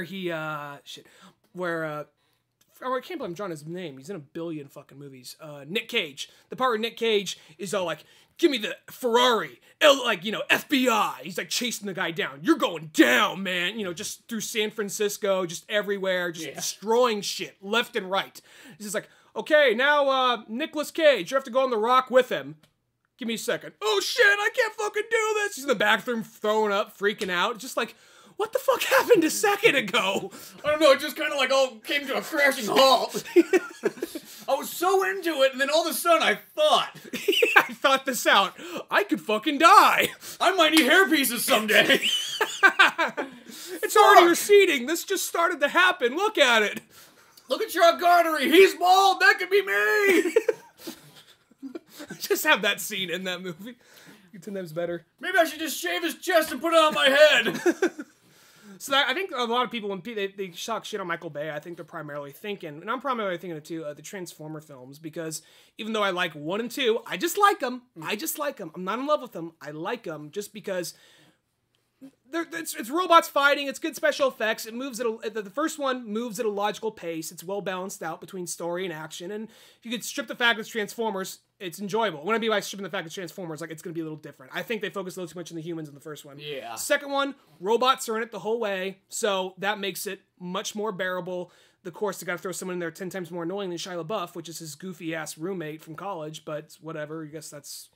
believe I'm drawing his name. He's in a billion fucking movies. Nick Cage. The part where Nick Cage is all like, give me the Ferrari. Like, you know, FBI. He's like chasing the guy down. You're going down, man. You know, just through San Francisco, just everywhere, just destroying shit left and right. He's just like, okay, now Nicolas Cage, you have to go on The Rock with him. Give me a second. Oh shit, I can't fucking do this. He's in the bathroom throwing up, freaking out. Just like, what the fuck happened a second ago? I don't know, it just kind of like all came to a crashing halt. I was so into it, and then all of a sudden I thought this out. I could fucking die. I might need hair pieces someday. It's already receding. This just started to happen. Look at it. Look at Chuck Garnery. He's bald. That could be me. Just have that scene in that movie. 10 times better. Maybe I should just shave his chest and put it on my head. So I think a lot of people, when they shock shit on Michael Bay, I think they're primarily thinking, and I'm primarily thinking it too, the Transformer films, because even though I like 1 and 2, I just like them. I'm not in love with them. I like them just because it's robots fighting. It's good special effects. It moves the first one moves at a logical pace. It's well balanced out between story and action. And if you could strip the fact that it's Transformers, it's enjoyable. What I mean by stripping the fact that Transformers, like, it's going to be a little different. I think they focus a little too much on the humans in the first one. Yeah. Second one, robots are in it the whole way, so that makes it much more bearable. Of course, they got to throw someone in there 10 times more annoying than Shia LaBeouf, which is his goofy-ass roommate from college, but whatever. I guess that's...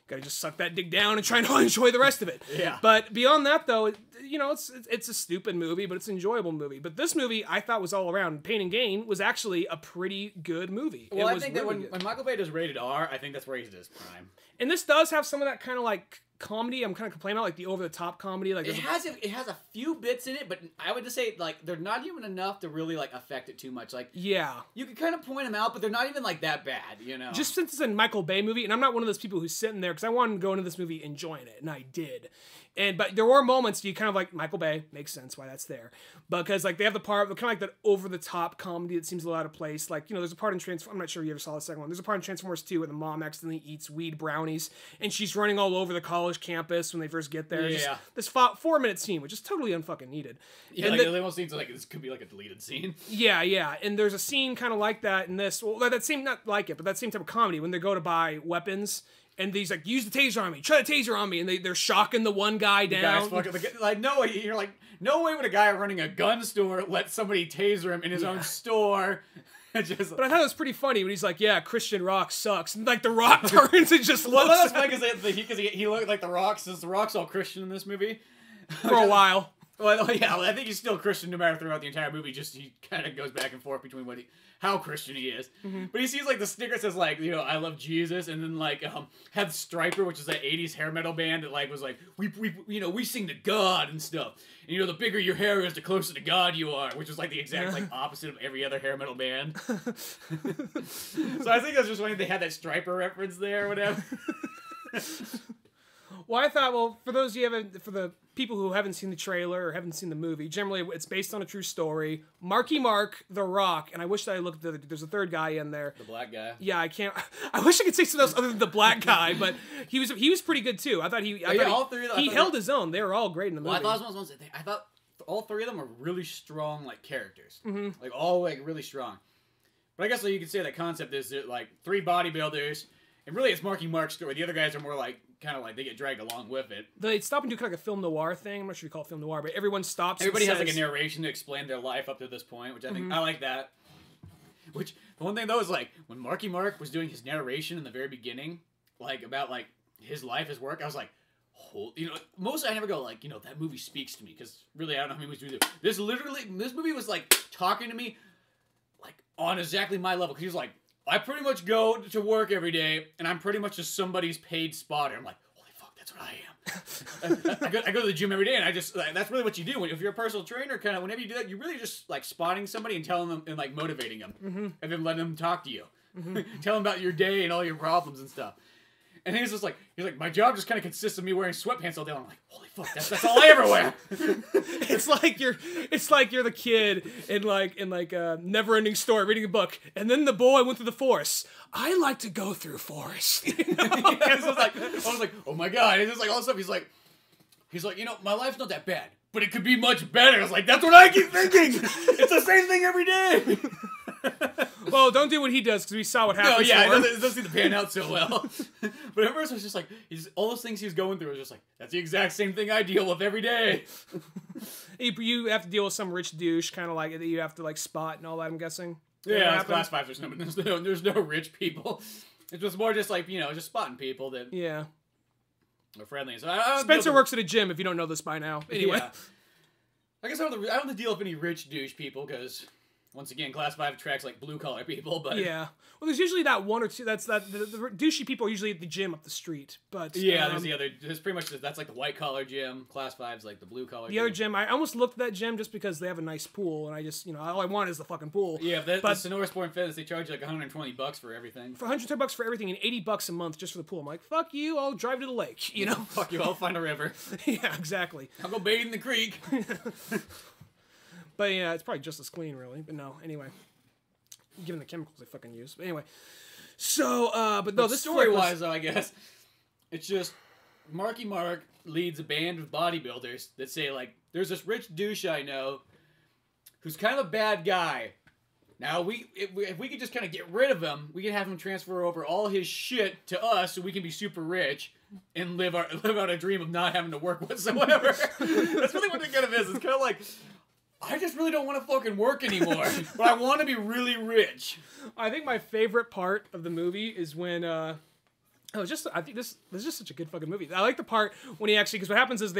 Gotta just suck that dick down and try to enjoy the rest of it. Yeah. But beyond that, though, you know, it's a stupid movie, but it's an enjoyable movie. But this movie, I thought was all around. Pain and Gain was actually a pretty good movie. Well, I think that when Michael Bay does rated R, I think that's where he's at his prime. And this does have some of that kind of like comedy I'm kind of complaining about, like the over-the-top comedy. Like it has a few bits in it, but I would just say like they're not even enough to really like affect it too much. Like yeah, you can kind of point them out, but they're not even like that bad, you know. Just since it's a Michael Bay movie, and I'm not one of those people who's sitting there because I wanted to go into this movie enjoying it, and I did. But there were moments you kind of like Michael Bay makes sense why that's there, because like they have the part kind of like that over the top comedy that seems a little out of place. Like, you know, there's a part in Transformers. I'm not sure if you ever saw the second one. There's a part in Transformers 2 where the mom accidentally eats weed brownies and she's running all over the college campus when they first get there. Yeah, this 4-minute scene, which is totally unfucking needed. Yeah, and like, it almost seems like this could be like a deleted scene. Yeah, and there's a scene kind of like that in this. Well, that same not like it, but that same type of comedy when they go to buy weapons. And he's like, use the taser on me. Try the taser on me. And they're shocking the one guy down. Like, no way. You're like, no way would a guy running a gun store let somebody taser him in his own store. But I thought it was pretty funny when he's like, yeah, Christian Rock sucks. And like The Rock turns and just looks. Well, that's funny because he looked like The Rock, since The Rock's all Christian in this movie. For a while. Well, yeah, I think he's still Christian no matter throughout the entire movie. Just he kind of goes back and forth between how Christian he is. Mm-hmm. But he sees like the sticker says like, you know, I love Jesus, and then like had Striper, which is that 80s hair metal band that like was like we sing to God and stuff. And you know, the bigger your hair is, the closer to God you are, which is like the exact like opposite of every other hair metal band. So I think that's just funny they had that Striper reference there or whatever. Well, I thought, for the people who haven't seen the trailer or haven't seen the movie, generally it's based on a true story. Marky Mark, The Rock, and I wish that I looked at there's a third guy in there. The black guy. Yeah, I can't. I wish I could say something else other than the black guy, but he was pretty good too. I thought he held his own. They were all great in the movie. Well, I thought all three of them were really strong like characters, like all like really strong. But I guess you could say that concept is that like 3 bodybuilders, and really it's Marky Mark's story. The other guys are more like kind of like they get dragged along with it. They stop and do kind of like a film noir thing. I'm not sure you call it film noir, but everyone stops. Everybody has like a narration to explain their life up to this point, which I think I like that. Which the one thing though is like when Marky Mark was doing his narration in the very beginning, like about like his life, his work, I was like, mostly I never go like, that movie speaks to me, because really I don't know how many movies do this. This movie was like talking to me like on exactly my level. Because he's like, I pretty much go to work every day, and I'm pretty much just somebody's paid spotter. I'm like, holy fuck, that's what I am. I go to the gym every day, and I just, like, that's really what you do. If you're a personal trainer, kind of, whenever you do that, you're really just, like, spotting somebody and telling them, and, like, motivating them. And then letting them talk to you. Tell them about your day and all your problems and stuff. And he's just like, my job just kind of consists of me wearing sweatpants all day long. I'm like, holy fuck, that's all I ever wear. It's like you're the kid in a never-ending story reading a book, and then the boy went through the forest. I like to go through forest. Yeah, I was like, oh my god. And it's like all this stuff. He's like, my life's not that bad, but it could be much better. I was like, that's what I keep thinking. It's the same thing every day. Well, don't do what he does, because we saw what happened. No, yeah, it doesn't seem to pan out so well. But at first I was just like, all those things he was going through was just like, that's the exact same thing I deal with every day. You have to deal with some rich douche, kind of like that you have to like spot and all that. I'm guessing. Yeah, it's class 5. There's no rich people. It was more just like just spotting people that are friendly. So Spencer works at a gym. If you don't know this by now, anyway. Yeah. I guess I don't have to deal with any rich douche people because. Once again, class 5 attracts like blue collar people, but yeah. Well, there's usually that one or two. The douchey people are usually at the gym up the street, but yeah, there's the other. There's pretty much that's like the white collar gym. Class 5's like the blue collar. The other gym, I almost looked at that gym just because they have a nice pool, and I just all I want is the fucking pool. Yeah, but Sonora Sport and Fitness, they charge you like $120 for everything. For $110 for everything and $80 a month just for the pool. I'm like, fuck you, I'll drive to the lake. Fuck you, I'll find a river. Yeah, exactly. I'll go bathe in the creek. But yeah, it's probably just as clean, really. But no, anyway. Given the chemicals they fucking use. But anyway. So, but no, this story-wise, though, I guess, it's just Marky Mark leads a band of bodybuilders that say, like, there's this rich douche I know who's kind of a bad guy. Now, if we could just kind of get rid of him, we could have him transfer over all his shit to us so we can be super rich and live out a dream of not having to work whatsoever. That's really what it kind of is. It's kind of like... I just really don't want to fucking work anymore, but I want to be really rich. I think my favorite part of the movie is when, I think this is just such a good fucking movie. I like the part when he actually, because what happens is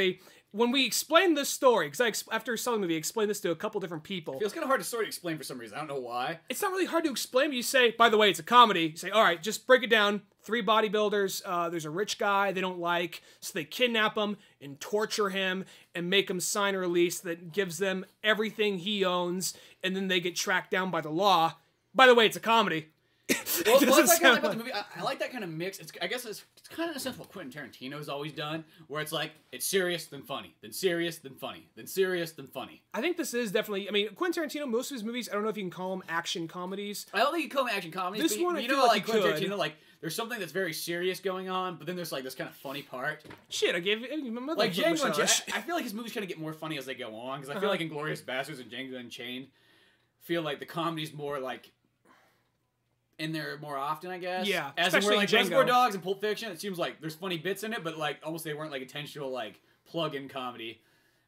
when we explain this story, because after selling the movie, I explained this to a couple different people. It feels kind of hard to sort of explain for some reason. I don't know why. It's not really hard to explain, but you say, by the way, it's a comedy. You say, all right, just break it down. 3 bodybuilders, there's a rich guy they don't like, so they kidnap him and torture him and make him sign a release that gives them everything he owns, and then they get tracked down by the law. By the way, it's a comedy. Well, that's like about the movie. I like that kind of mix. I guess it's kind of a sense of what Quentin Tarantino's always done, where it's like, it's serious, then funny, then serious, then funny, then serious, then funny. I think this is definitely, Quentin Tarantino, most of his movies, I don't know if you can call them action comedies. I don't think you can call them action comedies, this but one, like Quentin Tarantino, like, there's something that's very serious going on, but then there's like this kind of funny part. Shit, I gave my mother like Django Unchained. I feel like his movies kind of get more funny as they go on, because I feel like Inglourious Basterds and Django Unchained feel like the comedy's more like in there more often, I guess. Yeah, as in where like Reservoir Dogs and Pulp Fiction, it seems like there's funny bits in it, but like almost they weren't like intentional like plug-in comedy.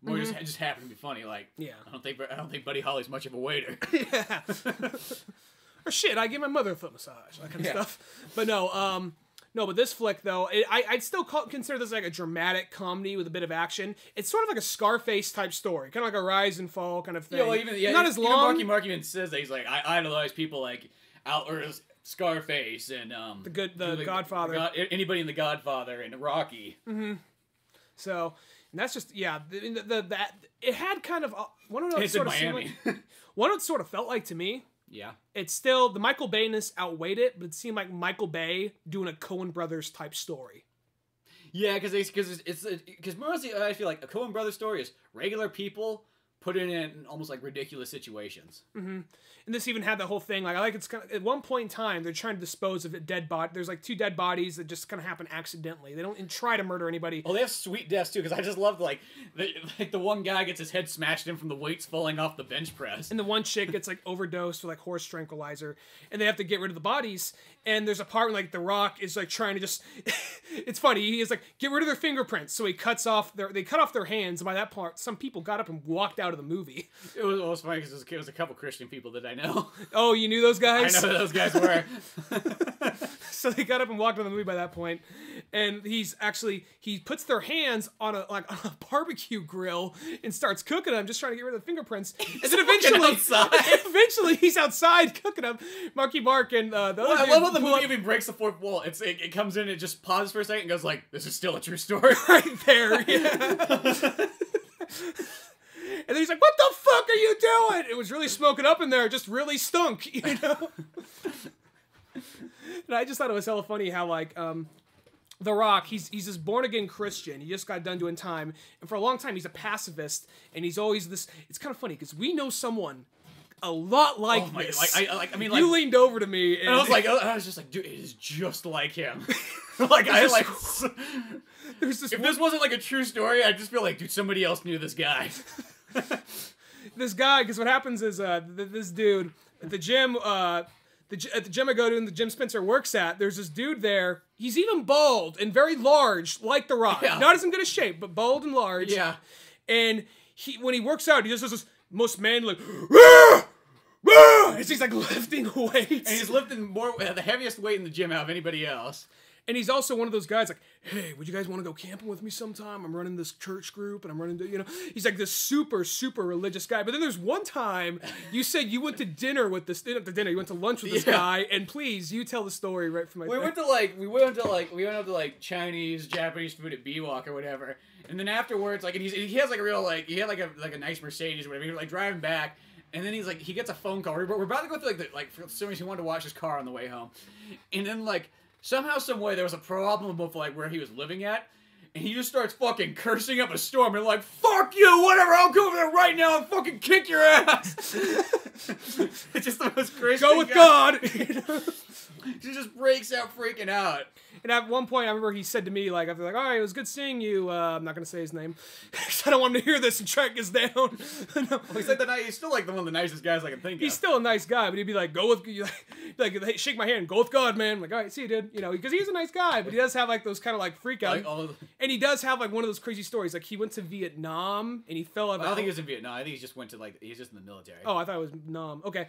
More just happened to be funny. Like, yeah, I don't think Buddy Holly's much of a waiter. Yeah. Or shit, I give my mother a foot massage, that kind of stuff. But no, but this flick though, I'd still consider this like a dramatic comedy with a bit of action. It's sort of like a Scarface type story, kind of like a rise and fall kind of thing. Yeah, well, not as long. Marky even says that he's like, I idolize people like Scarface and the Godfather, anybody in the Godfather and Rocky. Mm-hmm. So and that's just it had kind of one of those sort of Miami. One of it sort of felt like to me. Yeah. It's still, the Michael Bay-ness outweighed it, but it seemed like Michael Bay doing a Coen Brothers type story. Yeah, because mostly I feel like a Coen Brothers story is regular people put in almost like ridiculous situations. Mm-hmm. And this even had the whole thing, like, I like it's kind of, at one point in time, they're trying to dispose of a dead body. There's like 2 dead bodies that just kind of happen accidentally. They don't try to murder anybody. Oh, they have sweet deaths too, because I just loved the one guy gets his head smashed in from the weights falling off the bench press. And the one chick gets like overdosed with like horse tranquilizer, and they have to get rid of the bodies. And there's a part where like The Rock is like trying to just, it's funny, he is like, get rid of their fingerprints. So he cuts off they cut off their hands, and by that part, some people got up and walked out of the movie. It was funny because it was a couple Christian people that I know. Oh, you knew those guys? I know who those guys were. So they got up and walked on the movie by that point, and he puts their hands on a barbecue grill and starts cooking them, just trying to get rid of the fingerprints. And then eventually he's outside cooking them. Marky Mark and the other I love how the movie even breaks the fourth wall. It comes in, it just pauses for a second and goes like, "This is still a true story." Right there, yeah. And then he's like, "What the fuck are you doing?" It was really smoking up in there. It just really stunk, you know? And I just thought it was hella funny how, like, The Rock, he's this born-again Christian. He just got done doing time. And for a long time, he's a pacifist. And he's always this... It's kind of funny, because we know someone a lot like this. You leaned over to me, and I was just like, dude, it is just like him. If this wasn't like a true story, I'd just feel like, dude, somebody else knew this guy. This guy, because what happens is this dude at the gym, at the gym I go to and the gym Spencer works at, there's this dude there. He's even bald and very large, like The Rock. Yeah. Not as in good a shape, but bald and large. Yeah. And when he works out, he just does this most manly, like, "Rah! Rah!" As he's like lifting weights. And he's lifting the heaviest weight in the gym out of anybody else. And he's also one of those guys like, "Hey, would you guys want to go camping with me sometime? I'm running this church group and I'm running, he's like this super, super religious guy. But then there's one time you said you went to dinner with this, you went to lunch with this guy, and please, you tell the story right from my We went to Chinese, Japanese food at B-Walk or whatever. And then afterwards, like, and he has like a real, like, he had like a nice Mercedes or whatever. He was like driving back. And then he's like, he gets a phone call. We're about to go through for some reason he wanted to wash his car on the way home. And then like, somehow, some way, there was a problem with like where he was living at, and he just starts fucking cursing up a storm and like, "Fuck you, whatever! I'll go over there right now and fucking kick your ass." It's just the most Christian Go with guy. God. He just breaks out freaking out. And at one point, I remember he said to me, like, after, like, "All right, it was good seeing you." I'm not going to say his name. I don't want him to hear this and track us down. No. Well, he's still, like, one of the nicest guys I can think of. He's still a nice guy, but he'd be like, "Go with," like, "Hey, shake my hand, go with God, man." I'm like, "All right, see you, dude." Because he's a nice guy, but he does have, like, those kind of, like, freak out. And he does have, like, one of those crazy stories. Like, he went to Vietnam, and he fell out of... I don't think he was in Vietnam. I think he just went to, like, he's just in the military. Oh, I thought it was Nam. Okay.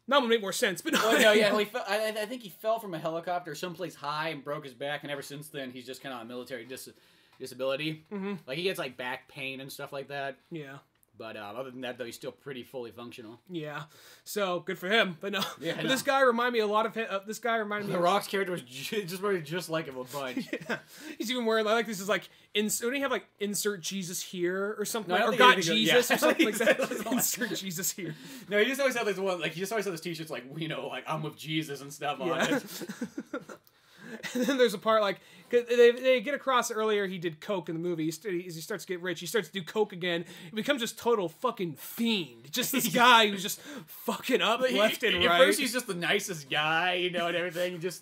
That would make more sense, but no. Well, no, yeah, I think he fell from a helicopter someplace high and broke his back, and ever since then, he's just kind of on military disability. Mm-hmm. Like, he gets, like, back pain and stuff like that. Yeah. But other than that, though, he's still pretty fully functional. Yeah. So, good for him. But no. Yeah, but this guy reminded me a lot of him. This guy reminded me... The Rock's character was just like him a bunch. Yeah. He's even wearing, like, this is like... Don't he have, like, insert Jesus here or something? No, or got Jesus or something like that? Insert Jesus here. No, he just always had this one, like, he just always had this t-shirts like, like, "I'm with Jesus" and stuff on it. And then there's a part, like, they get across earlier, he did coke in the movie. He starts to get rich. He starts to do coke again. He becomes this total fucking fiend. Just this guy who's just fucking up left and right. At first, he's just the nicest guy, and everything. He just...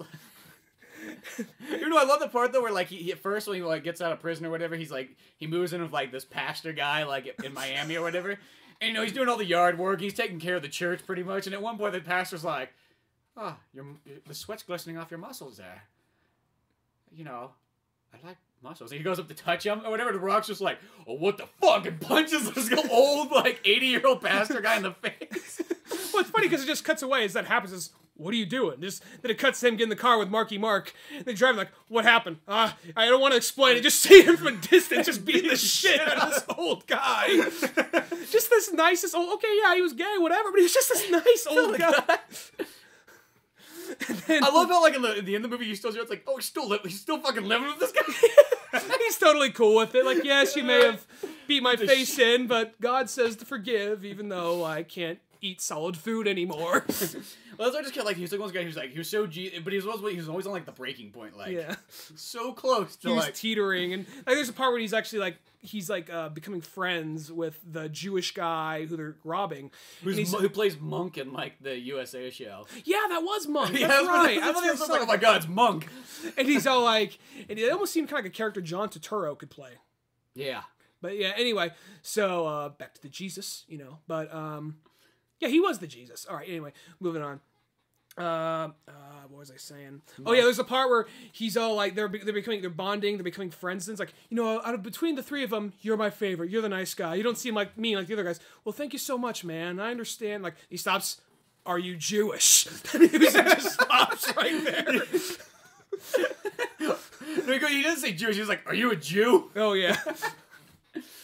I love the part, though, where, like, he at first, when he, like, gets out of prison or whatever, he's, like, he moves in with, like, this pastor guy, like, in Miami or whatever. And, he's doing all the yard work. He's taking care of the church, pretty much. And at one point, the pastor's like, "Oh, the sweat's glistening off your muscles there. I like muscles." And he goes up to touch him or whatever. The Rock's just like, "Oh, what the fuck?" And punches this old, like, 80-year-old pastor guy in the face. Well, it's funny because it just cuts away as that happens. Is, "What are you doing?" Then it cuts to him getting in the car with Marky Mark. They drive like, "What happened?" I don't want to explain it. Just see him from a distance, just beating the shit out of this old guy. Just this nicest old. Okay, yeah, he was gay, whatever, but he was just this nice old guy. I love how, like, in the end of the movie, it's like, "Oh, he's still fucking living with this guy." He's totally cool with it. Like, yes, you may have beat my face in, but God says to forgive, even though I can't eat solid food anymore. Well, that's what I just kept, like, he was like one of those guys who's so but he was always on, like, the breaking point, like, so close to, he was teetering, and like, there's a part where he's actually like, becoming friends with the Jewish guy who they're robbing, who plays Monk in, like, the USA show. Yeah, that was Monk. Yeah, that's right. I was like, "Oh my god, it's Monk!" And he's all like, and it almost seemed kind of like a character John Turturro could play. Yeah. But yeah, anyway, so back to the Jesus, but yeah, he was the Jesus. All right, anyway, moving on. What was I saying? Oh yeah, there's a part where he's all like, they're bonding, they're becoming friends, and it's like, out of between the three of them, you're my favorite, you're the nice guy, you don't seem like me like the other guys. Well, thank you so much, man, I understand. Like, he stops, "Are you Jewish?" He just stops right there. he didn't say Jewish. He was like, "Are you a Jew?" Oh yeah.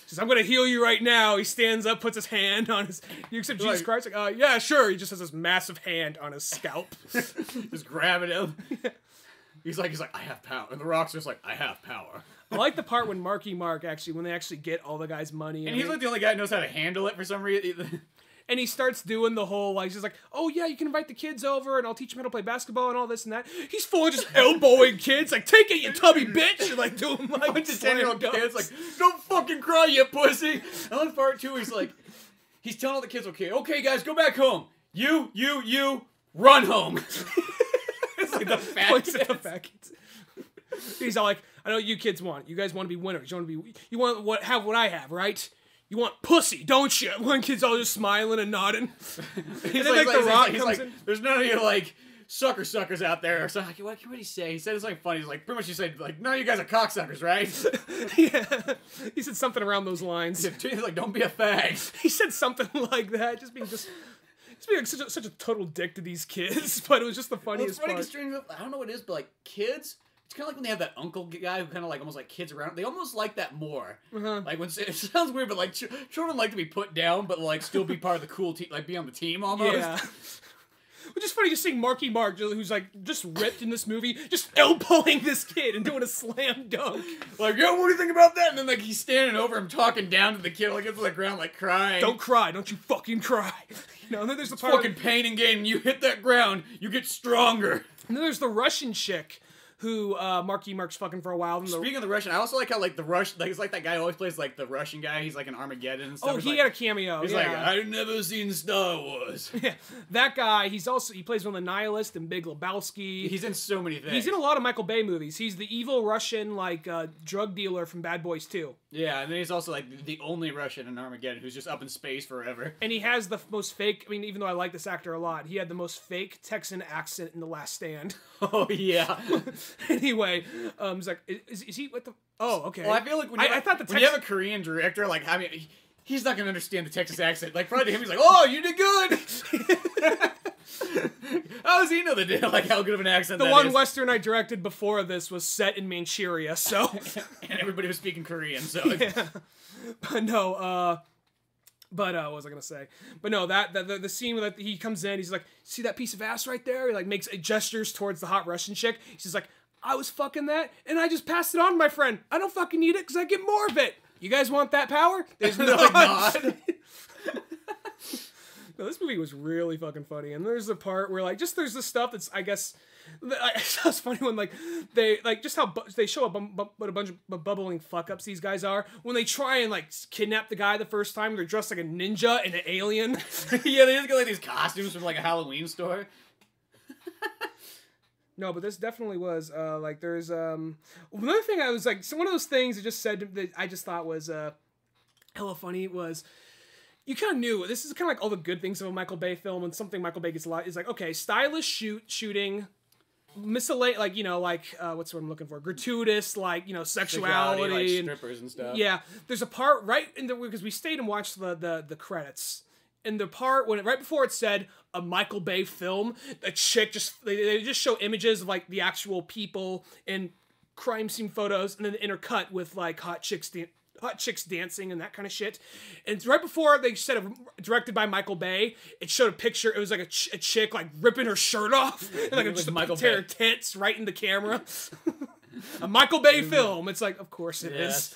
Says, I'm gonna heal you right now. He stands up, puts his hand on his. You accept Jesus Christ? Like, yeah, sure. He just has this massive hand on his scalp, just grabbing him. He's like, I have power, and the Rock's just like, I have power. I like the part when Marky Mark when they actually get all the guy's money, and he's like the only guy who knows how to handle it for some reason. And he starts doing the whole, like, he's like, oh yeah, you can invite the kids over and I'll teach them how to play basketball and all this and that. He's full of just elbowing kids, like, take it, you tubby bitch! And, like, doing, like, bunch of 10-year-old kids, like, don't fucking cry, you pussy! And on part 2, he's like, he's telling all the kids, okay, guys, go back home. You, run home. It's like the fat kids. He's all like, I know what you kids want. You guys want to be winners. You want have what I have, right? You want pussy, don't you? One kid's all just smiling and nodding. He's like the Rock comes in. There's none of you, like, suckers out there. Or something. What did he say? He said it's like funny. He's like, pretty much he said, like, none of you guys are cocksuckers, right? Yeah. He said something around those lines. He's like, don't be a fag. He said something like that. Just being like such a total dick to these kids. But it was just the funniest part. I don't know what it is, but, like, kids... It's kind of like when they have that uncle guy who kind of like almost like kids around. They almost like that more. Like when it sounds weird, but like children like to be put down, but like still be part of the cool team, like be on the team almost. Yeah. Which is funny, just seeing Marky Mark, who's like just ripped in this movie, just elbowing this kid and doing a slam dunk. Like, yo, what do you think about that? And then like he's standing over him, talking down to the kid, like it's on the ground, like crying. Don't cry, don't you fucking cry. You know, and then there's the part fucking pain and gain. When you hit that ground, you get stronger. And then there's the Russian chick who Marky Mark's fucking for a while. Speaking of the Russian, I also like how like the Russian, like it's like that guy who always plays like the Russian guy. He's like in Armageddon and stuff. Oh, he had a cameo. He's like, I've never seen Star Wars. Yeah, that guy. He plays one of the nihilists in Big Lebowski. He's in so many things. He's in a lot of Michael Bay movies. He's the evil Russian like drug dealer from Bad Boys 2. Yeah, and then he's also like the only Russian in Armageddon who's just up in space forever. And he has the most fake. I mean, even though I like this actor a lot, he had the most fake Texan accent in The Last Stand. Oh yeah. Anyway, he's like, is he what the? Oh, okay. Well, I feel like when you have a Korean director, like I mean, he's not gonna understand the Texas accent. Like probably to him, he's like, "Oh, you did good." How does he know like how good of an accent? The one Western I directed before this was set in Manchuria, so and everybody was speaking Korean, so yeah. But no, what was I gonna say? But no, the scene where he comes in, he's like, "See that piece of ass right there?" He like makes gestures towards the hot Russian chick. He's like, "I was fucking that, and I just passed it on to my friend. I don't fucking need it because I get more of it. You guys want that power?" There's none. No, this movie was really fucking funny, and there's the part where like there's the stuff that's I guess it's funny when like they like just how they show up what a bunch of bubbling fuck ups these guys are when they try and like kidnap the guy the first time. They're dressed like a ninja and an alien. Yeah, they just get like these costumes from like a Halloween store. No, but this definitely was like there's another thing I was like one of those things that just said that I just thought was hella funny was. You kind of knew this is kind of like all the good things of a Michael Bay film, and something Michael Bay gets a lot is like, okay, stylish shooting, miscellaneous, like what's what I'm looking for, gratuitous, like sexuality, like and strippers and stuff. Yeah, there's a part right in the because we stayed and watched the credits, and the part when right before it said a Michael Bay film, a chick they just show images of like the actual people and crime scene photos, and then the intercut with like hot chicks dancing and that kind of shit. And it's right before they said directed by Michael Bay, it showed a picture. It was like a chick like ripping her shirt off and like just a tear her tits right in the camera. A Michael Bay film. It's like, of course it is.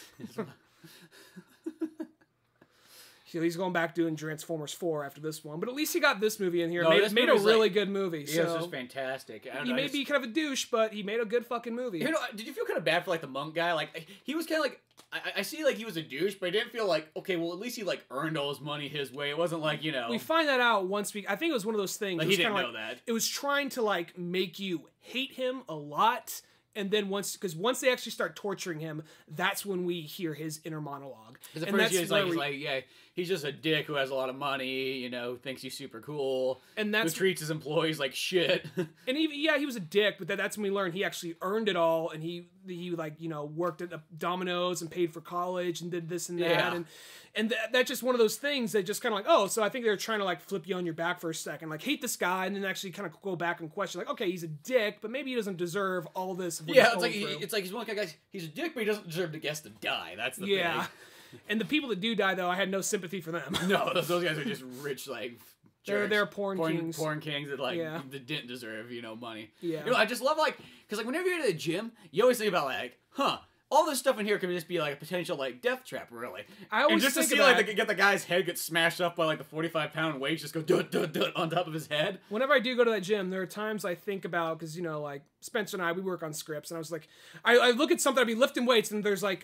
He's going back doing Transformers 4 after this one, but at least he got this movie in here. Made a really good movie. Yeah, so. It's just fantastic. He may be kind of a douche, but he made a good fucking movie. Did you feel kind of bad for like the monk guy? Like he was kind of like I see like he was a douche, but I didn't feel like okay, well at least he like earned all his money his way. It wasn't like we find that out once I think it was one of those things. Like he didn't know that. It was trying to like make you hate him a lot. And then once they actually start torturing him, that's when we hear his inner monologue. Because at first he's like, yeah, he's just a dick who has a lot of money, thinks he's super cool, and who treats his employees like shit. And he was a dick, but that's when we learned he actually earned it all, and he like worked at Domino's and paid for college and did this and that, yeah. And that's just one of those things that just kind of like, oh, so I think they're trying to like flip you on your back for a second, like hate this guy, and then actually kind of go back and question, like, okay, he's a dick, but maybe he doesn't deserve all this what Yeah, he's going through. it's like he's one guy. He's a dick, but he doesn't deserve the guest to die. That's the Yeah. thing. And the people that do die, though, I had no sympathy for them. No, those guys are just rich, like they're porn kings. Porn kings that like Yeah. that didn't deserve money. Yeah. You know, I just love because like whenever you're at the gym, you always think about like, all this stuff in here could just be like a potential like death trap, really. I always and just think to see of like that. get the guy's head get smashed up by like the 45-pound weights just go dut dut dut on top of his head. Whenever I do go to that gym, there are times I think about, because, you know, like Spencer and I, we work on scripts, and I was like, I look at something, I'd be lifting weights, and there's like,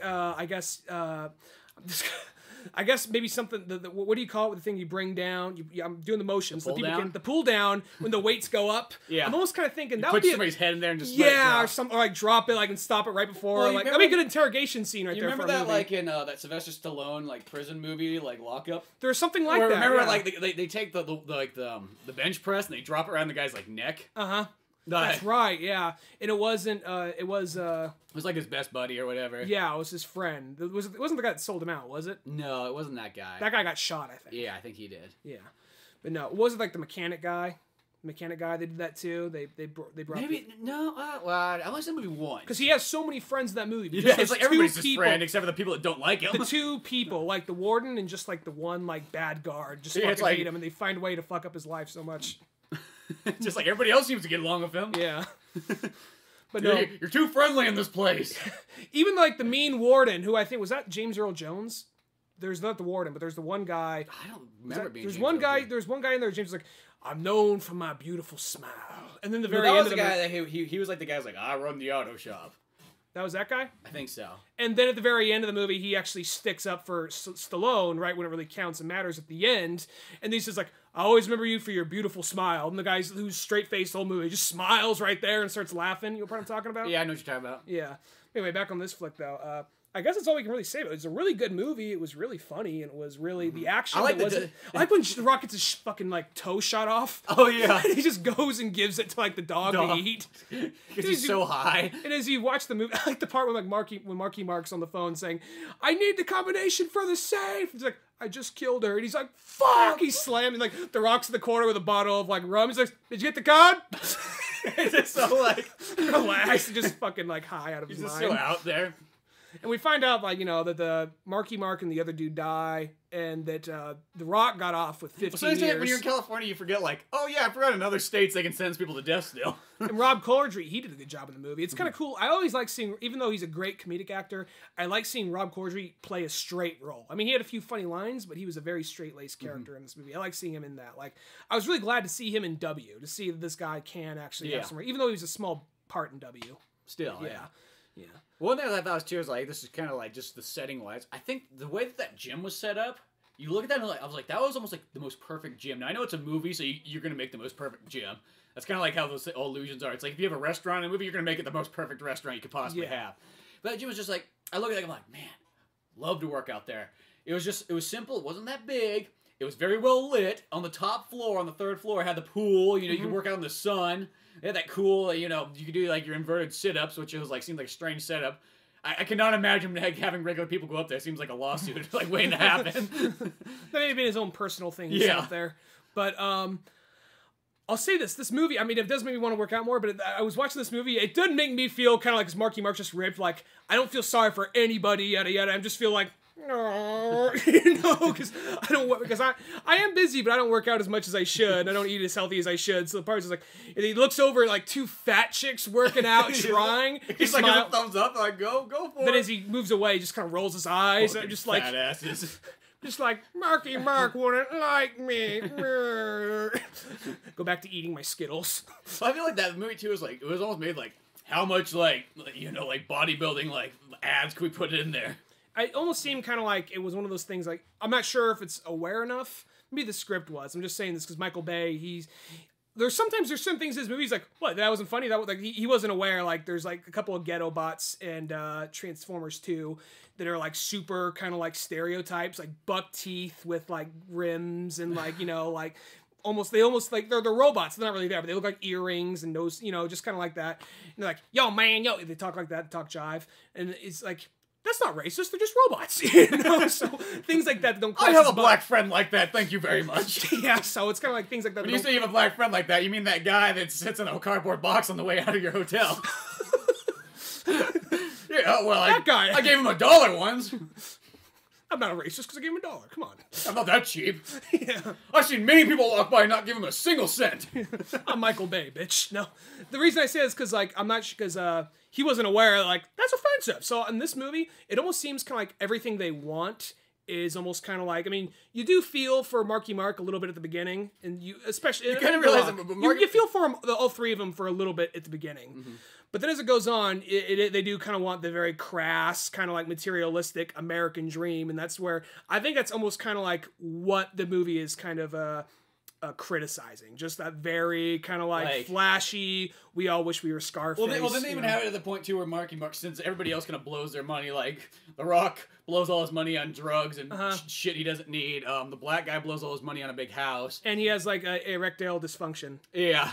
I guess maybe something. What do you call it? The thing you bring down. I'm doing the motions. The pull down? The pull down when the weights go up. Yeah. I'm almost kind of thinking that would Put be somebody's head in there and just let it or drop. or like drop it, like and stop it right before. Well, Like remember- that'd be a good interrogation scene right You there. remember for a that movie. like in that Sylvester Stallone like prison movie like Lockup? There's something like Where, that. remember yeah. like they take the bench press and they drop it around the guy's like neck. That's right. Yeah, and it wasn't. It was. It was like his best buddy or whatever. Yeah, it was his friend. It wasn't the guy that sold him out, was it? No, it wasn't that guy. That guy got shot, I think. Yeah, I think he did. Yeah, but no, it wasn't like the mechanic guy. They did that too. They brought Maybe no. Well, I only seen the movie once. because he has so many friends in that movie. Yeah, Just it's like those everybody's two his people, friend except for the people that don't like him. the two people, like the warden and just like the one like bad guard, just Yeah, fucking it's like- hate him, and they find a way to fuck up his life so much. Just like everybody else seems to get along with him. Yeah. But no, You're too friendly in this place. even like the mean warden, who I think was that James Earl Jones. There's not the warden, but there's the one guy. I don't remember being. There's James one Earl guy. Jones. There's one guy in there. James is like, I'm known for my beautiful smile, and then the very That end was of the the guy movie, that he was like the guy who's like I run the auto shop. that was that guy. I think so. And then at the very end of the movie, he actually sticks up for Stallone, right when it really counts and matters at the end. And he says like, I always remember you for your beautiful smile. And the guy who's straight-faced the whole movie just smiles right there and starts laughing. You know what I'm talking about? Yeah, I know what you're talking about. Yeah. Anyway, back on this flick, though. I guess that's all we can really say about it. It's a really good movie. It was really funny, and it was really the action. I like I like when The Rock gets his fucking like toe shot off. Oh yeah, He just goes and gives it to like the dog to eat. because he's so high. And as you watch the movie, I like the part where like Marky Mark's on the phone saying, "I need the combination for the safe." He's like, "I just killed her," and he's like, "Fuck!" He's slamming like the Rock's in the corner with a bottle of like rum. He's like, "Did you get the card?" It's just so like Relaxed, and just fucking like high out of his he's just mind. so out there. And we find out, like, you know, that the Marky Mark and the other dude die, and that The Rock got off with 15 Sometimes years. when you're in California, you forget like, oh yeah, I forgot in other states they can sentence people to death still. And Rob Corddry, he did a good job in the movie. It's kind of cool. I always like seeing, even though he's a great comedic actor, I like seeing Rob Corddry play a straight role. I mean, he had a few funny lines, but he was a very straight-laced character in this movie. I like seeing him in that. Like, I was really glad to see him in W, to see that this guy can actually have somewhere, even though he was a small part in W. Still, Yeah. One thing I thought was too was like this is kind of like just the setting wise. I think the way that gym was set up, you look at that and like I was like that was almost like the most perfect gym. Now I know it's a movie, so you're gonna make the most perfect gym. That's kind of like how those illusions are. It's like if you have a restaurant in a movie, you're gonna make it the most perfect restaurant you could possibly have. But that gym was just like I look at it, I'm like, man, love to work out there. It was simple. It wasn't that big. It was very well lit. On the top floor, on the third floor, it had the pool. You know, you could work out in the sun. They had that cool, you know, you could do like your inverted sit-ups, which was like seemed like a strange setup. I cannot imagine having regular people go up there. It seems like a lawsuit, like waiting to happen. That may have been his own personal thing out there. But I'll say this movie, I mean, it does make me want to work out more, but I was watching this movie, it doesn't make me feel kind of like Marky Mark just ripped, like, I don't feel sorry for anybody, yada yada. I just feel like, no, you know, because I am busy, but I don't work out as much as I should. I don't eat as healthy as I should. So the part is like, and he looks over at like two fat chicks working out, trying. He's like, a thumbs up, like go for it. Then as he moves away, he just kind of rolls his eyes. Fucking I'm just like, fat asses. just like, Marky Mark wouldn't like me. Go back to eating my Skittles. I feel like that movie too is like it was almost made like how much like you know like bodybuilding like ads could we put in there? It almost seemed kind of like it was one of those things like, I'm not sure if it's aware enough. Maybe the script was. I'm just saying this because Michael Bay, there's some things in his movies like, what, that wasn't funny? That like he wasn't aware, like there's like a couple of Ghetto Bots and Transformers 2 that are like super kind of like stereotypes, like buck teeth with like rims and like, you know, like they almost like they're robots. They're not really there, but they look like earrings and nose, you know, just kind of like that. And they're like, yo man, yo, they talk like that, talk jive. And it's like, that's not racist. They're just robots, you know. So things like that don't. I have a black friend like that. Thank you very much. Yeah, so it's kind of like things like that. When you say you have a black friend like that, you mean that guy that sits in a cardboard box on the way out of your hotel. Yeah, well, That guy. I gave him $1 once. I'm not a racist because I gave him $1. Come on. I'm not that cheap. Yeah. I've seen many people walk by and not give him a single cent. I'm Michael Bay, bitch. No. The reason I say this is because, like, I'm not because he wasn't aware, like, that's offensive. So in this movie, it almost seems kind of like everything they want is almost kind of like, I mean, you do feel for Marky Mark a little bit at the beginning, and you, especially, You kind of realize that, but you feel for him, all three of them for a little bit at the beginning. Mm-hmm. But then as it goes on, they do kind of want the very crass, kind of like materialistic American dream, and that's where I think that's almost kind of like what the movie is kind of criticizing. Just that very kind of like flashy, we all wish we were Scarface. Well, then they even have it at the point too where Marky Mark, since everybody else kind of blows their money, like The Rock blows all his money on drugs and shit he doesn't need. The black guy blows all his money on a big house, and he has like a erectile dysfunction. Yeah.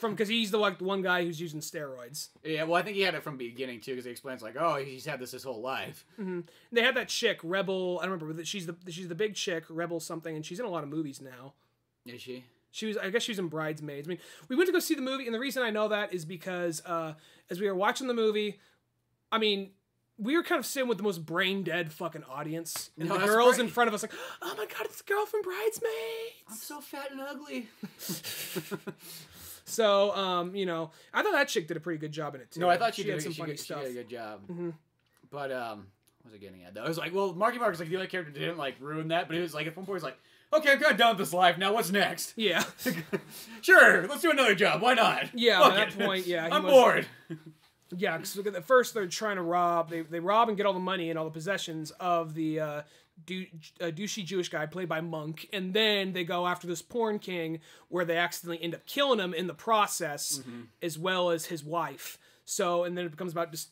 Because he's the one guy who's using steroids. Yeah, well, I think he had it from the beginning too, because he explains like, oh, he's had this his whole life. Mm-hmm. They had that chick, Rebel. I don't remember. She's the big chick, Rebel something, and she's in a lot of movies now. Is she? I guess she was in Bridesmaids. I mean, we went to go see the movie, and the reason I know that is because as we were watching the movie, I mean, we were kind of sitting with the most brain dead fucking audience, and the girls in front of us like, oh my god, it's the girl from Bridesmaids. I'm so fat and ugly. So, you know, I thought that chick did a pretty good job in it too. No, I thought she had some funny stuff. She did a good job. Mm-hmm. But what was I getting at though? I was like, well, Marky Mark was like the only character that didn't like ruin that, but it was like at one point he's like, okay, I'm kind of done with this life. Now what's next? Yeah. Sure, let's do another job. Why not? Yeah, at that point, yeah. I'm bored. Yeah, because at first they're trying to rob. They rob and get all the money and all the possessions of the douchey Jewish guy played by Monk, and then they go after this porn king where they accidentally end up killing him in the process, as well as his wife. So, and then it becomes about just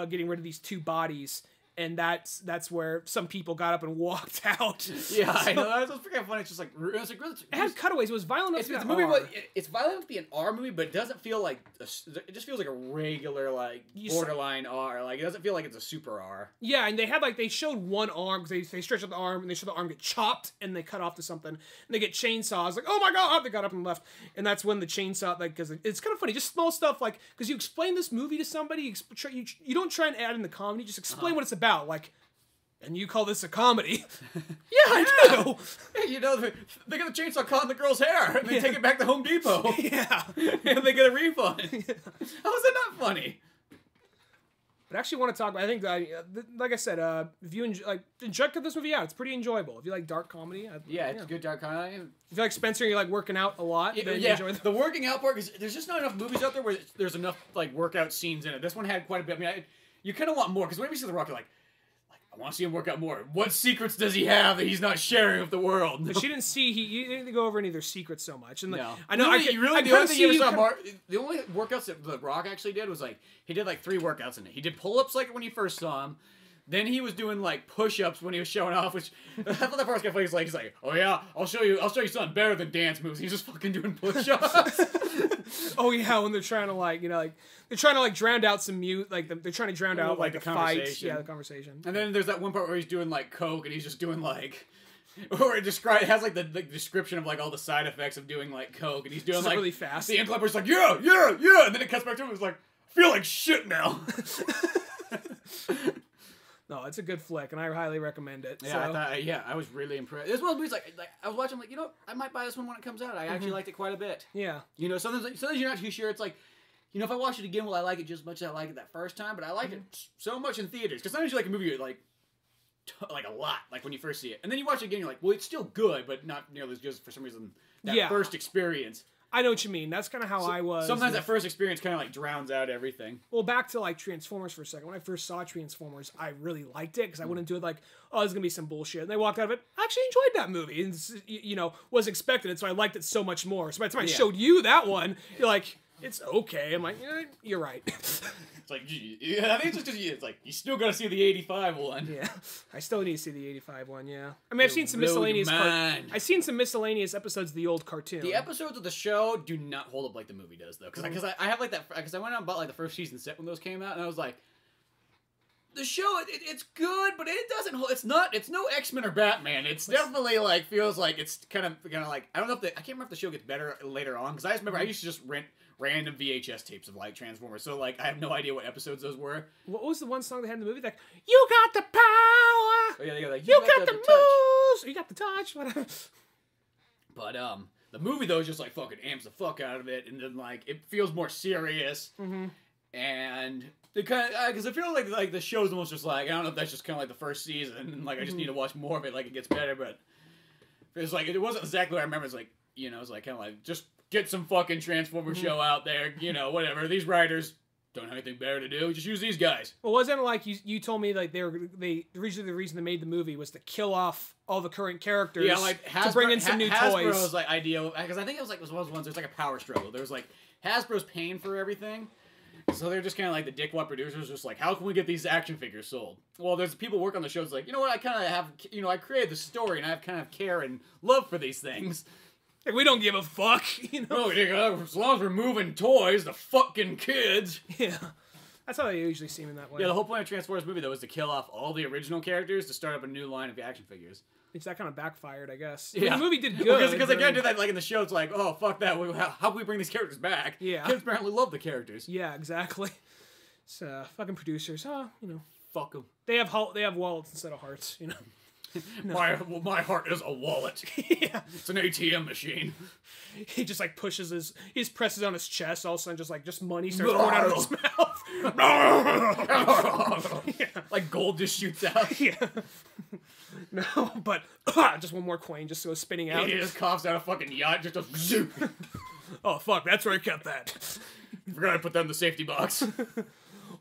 getting rid of these two bodies. And that's where some people got up and walked out. Yeah, I know. That was freaking funny. It's just like, it had cutaways. It was violent enough to be an movie, R. it's violent enough to be an R movie, but it doesn't feel like it just feels like a regular like borderline R. Like it doesn't feel like it's a super R. Yeah, and they showed one arm because they stretched out the arm and they showed the arm get chopped and they cut off to something and they get chainsaws. Like, oh my god! They got up and left, and that's when the chainsaw because it's kind of funny, just small stuff like because you explain this movie to somebody, you don't try and add in the comedy, just explain what it's about. Like, and you call this a comedy? Yeah, I do. Hey, you know, they get the chainsaw caught in the girl's hair, and they take it back to Home Depot. Yeah, and they get a refund. How is that not funny? But I actually want to talk about. I think, like I said, if you check this movie out, it's pretty enjoyable. If you like dark comedy, it's good dark comedy. If you like Spencer, and you like working out a lot. Then you enjoy the working out part because there's just not enough movies out there where there's enough like workout scenes in it. This one had quite a bit. I mean, you kind of want more because whenever you see The Rock, you're like, I want to see him work out more. What secrets does he have that he's not sharing with the world? But she didn't see. You didn't go over any of their secrets so much. And no, I know. The only workouts that The Rock actually did was like he did like 3 workouts in it. He did pull-ups like when you first saw him. Then he was doing like push-ups when he was showing off, which I thought that part was kind of funny. He's like, oh yeah, I'll show you something better than dance moves. He's just fucking doing push-ups. Oh yeah, when they're trying to they're trying to drown out some mute, they're trying to drown out like the fight, the conversation. And then there's that one part where he's doing like coke and he's just doing like, or it has like the description of like all the side effects of doing like coke, and he's doing like really fast. The Inclipper's like yeah, and then it cuts back to him. It's like I feel like shit now. No, it's a good flick, and I highly recommend it. Yeah, so. I was really impressed. This one was like I was watching, like, you know, I might buy this one when it comes out. I actually liked it quite a bit. Yeah. You know, sometimes you're not too sure. It's like, you know, if I watch it again, will I like it just as much as I liked it that first time? But I liked it so much in theaters. Because sometimes you like a movie like a lot, like when you first see it. And then you watch it again, you're like, well, it's still good, but not nearly as good for some reason that first experience. I know what you mean. That's kind of how I was. Sometimes that first experience kind of like drowns out everything. Well, back to like Transformers for a second. When I first saw Transformers, I really liked it because I went into it like, oh, there's gonna be some bullshit, and I walked out of it. I actually enjoyed that movie, and you know, was expecting it, so I liked it so much more. So by the time I showed you that one, you're like, it's okay. I'm like, you're right. It's like, I think it's just because it's like you still gotta see the '85 one. Yeah, I still need to see the '85 one. Yeah, I mean, I've seen some miscellaneous. I've seen some miscellaneous episodes of the old cartoon. The episodes of the show do not hold up like the movie does, though. Because I have like that. Because I went out and bought like the first season set when those came out, and I was like, the show, it's good, but it doesn't. It's no X-Men or Batman. It's definitely like feels like it's kind of like I don't know if I can't remember if the show gets better later on because I just remember I used to just rent random VHS tapes of like Transformers. So like I have no idea what episodes those were. What was the one song they had in the movie? Like you got the power. Oh yeah, they go like you got the moves. You got the touch. Whatever. But the movie though is just like fucking amps the fuck out of it, and then like it feels more serious, and it kind of because I feel like the show's almost just like I don't know if that's just kind of like the first season, and like I just need to watch more of it, like it gets better, but it's like it wasn't exactly what I remember. It's like it's like kind of like just get some fucking Transformer show out there, whatever. These writers don't have anything better to do. Just use these guys. Well, wasn't it like you told me like the reason they made the movie was to kill off all the current characters. Yeah, like Hasbro, to bring in some new Hasbro toys. was like ideal because I think it was one of those ones. There's like a power struggle. There was like Hasbro's paying for everything, so they're just kind of like the dickwad producers, just like how can we get these action figures sold? Well, there's people work on the shows like what I kind of have. I created the story and I have kind of care and love for these things. Like, we don't give a fuck, No, as long as we're moving toys, the fucking kids. Yeah. That's how they usually seem in that way. Yeah, the whole point of Transformers movie, though, was to kill off all the original characters to start up a new line of action figures. Which that kind of backfired, I guess. Yeah. The movie did good. Because they can't do that like in the show. It's like, oh, fuck that. How can we bring these characters back? Yeah. Kids apparently love the characters. Yeah, exactly. So, fucking producers, Fuck them. They have wallets instead of hearts, No. My heart is a wallet. Yeah. It's an ATM machine. He just like he just presses on his chest, all of a sudden just money starts pouring out of his mouth. Yeah. Like gold just shoots out. Yeah. No, but just one more coin just goes spinning out. He just coughs out a fucking yacht, just a zoom. Oh fuck, that's where I kept that. Forgot to put that in the safety box.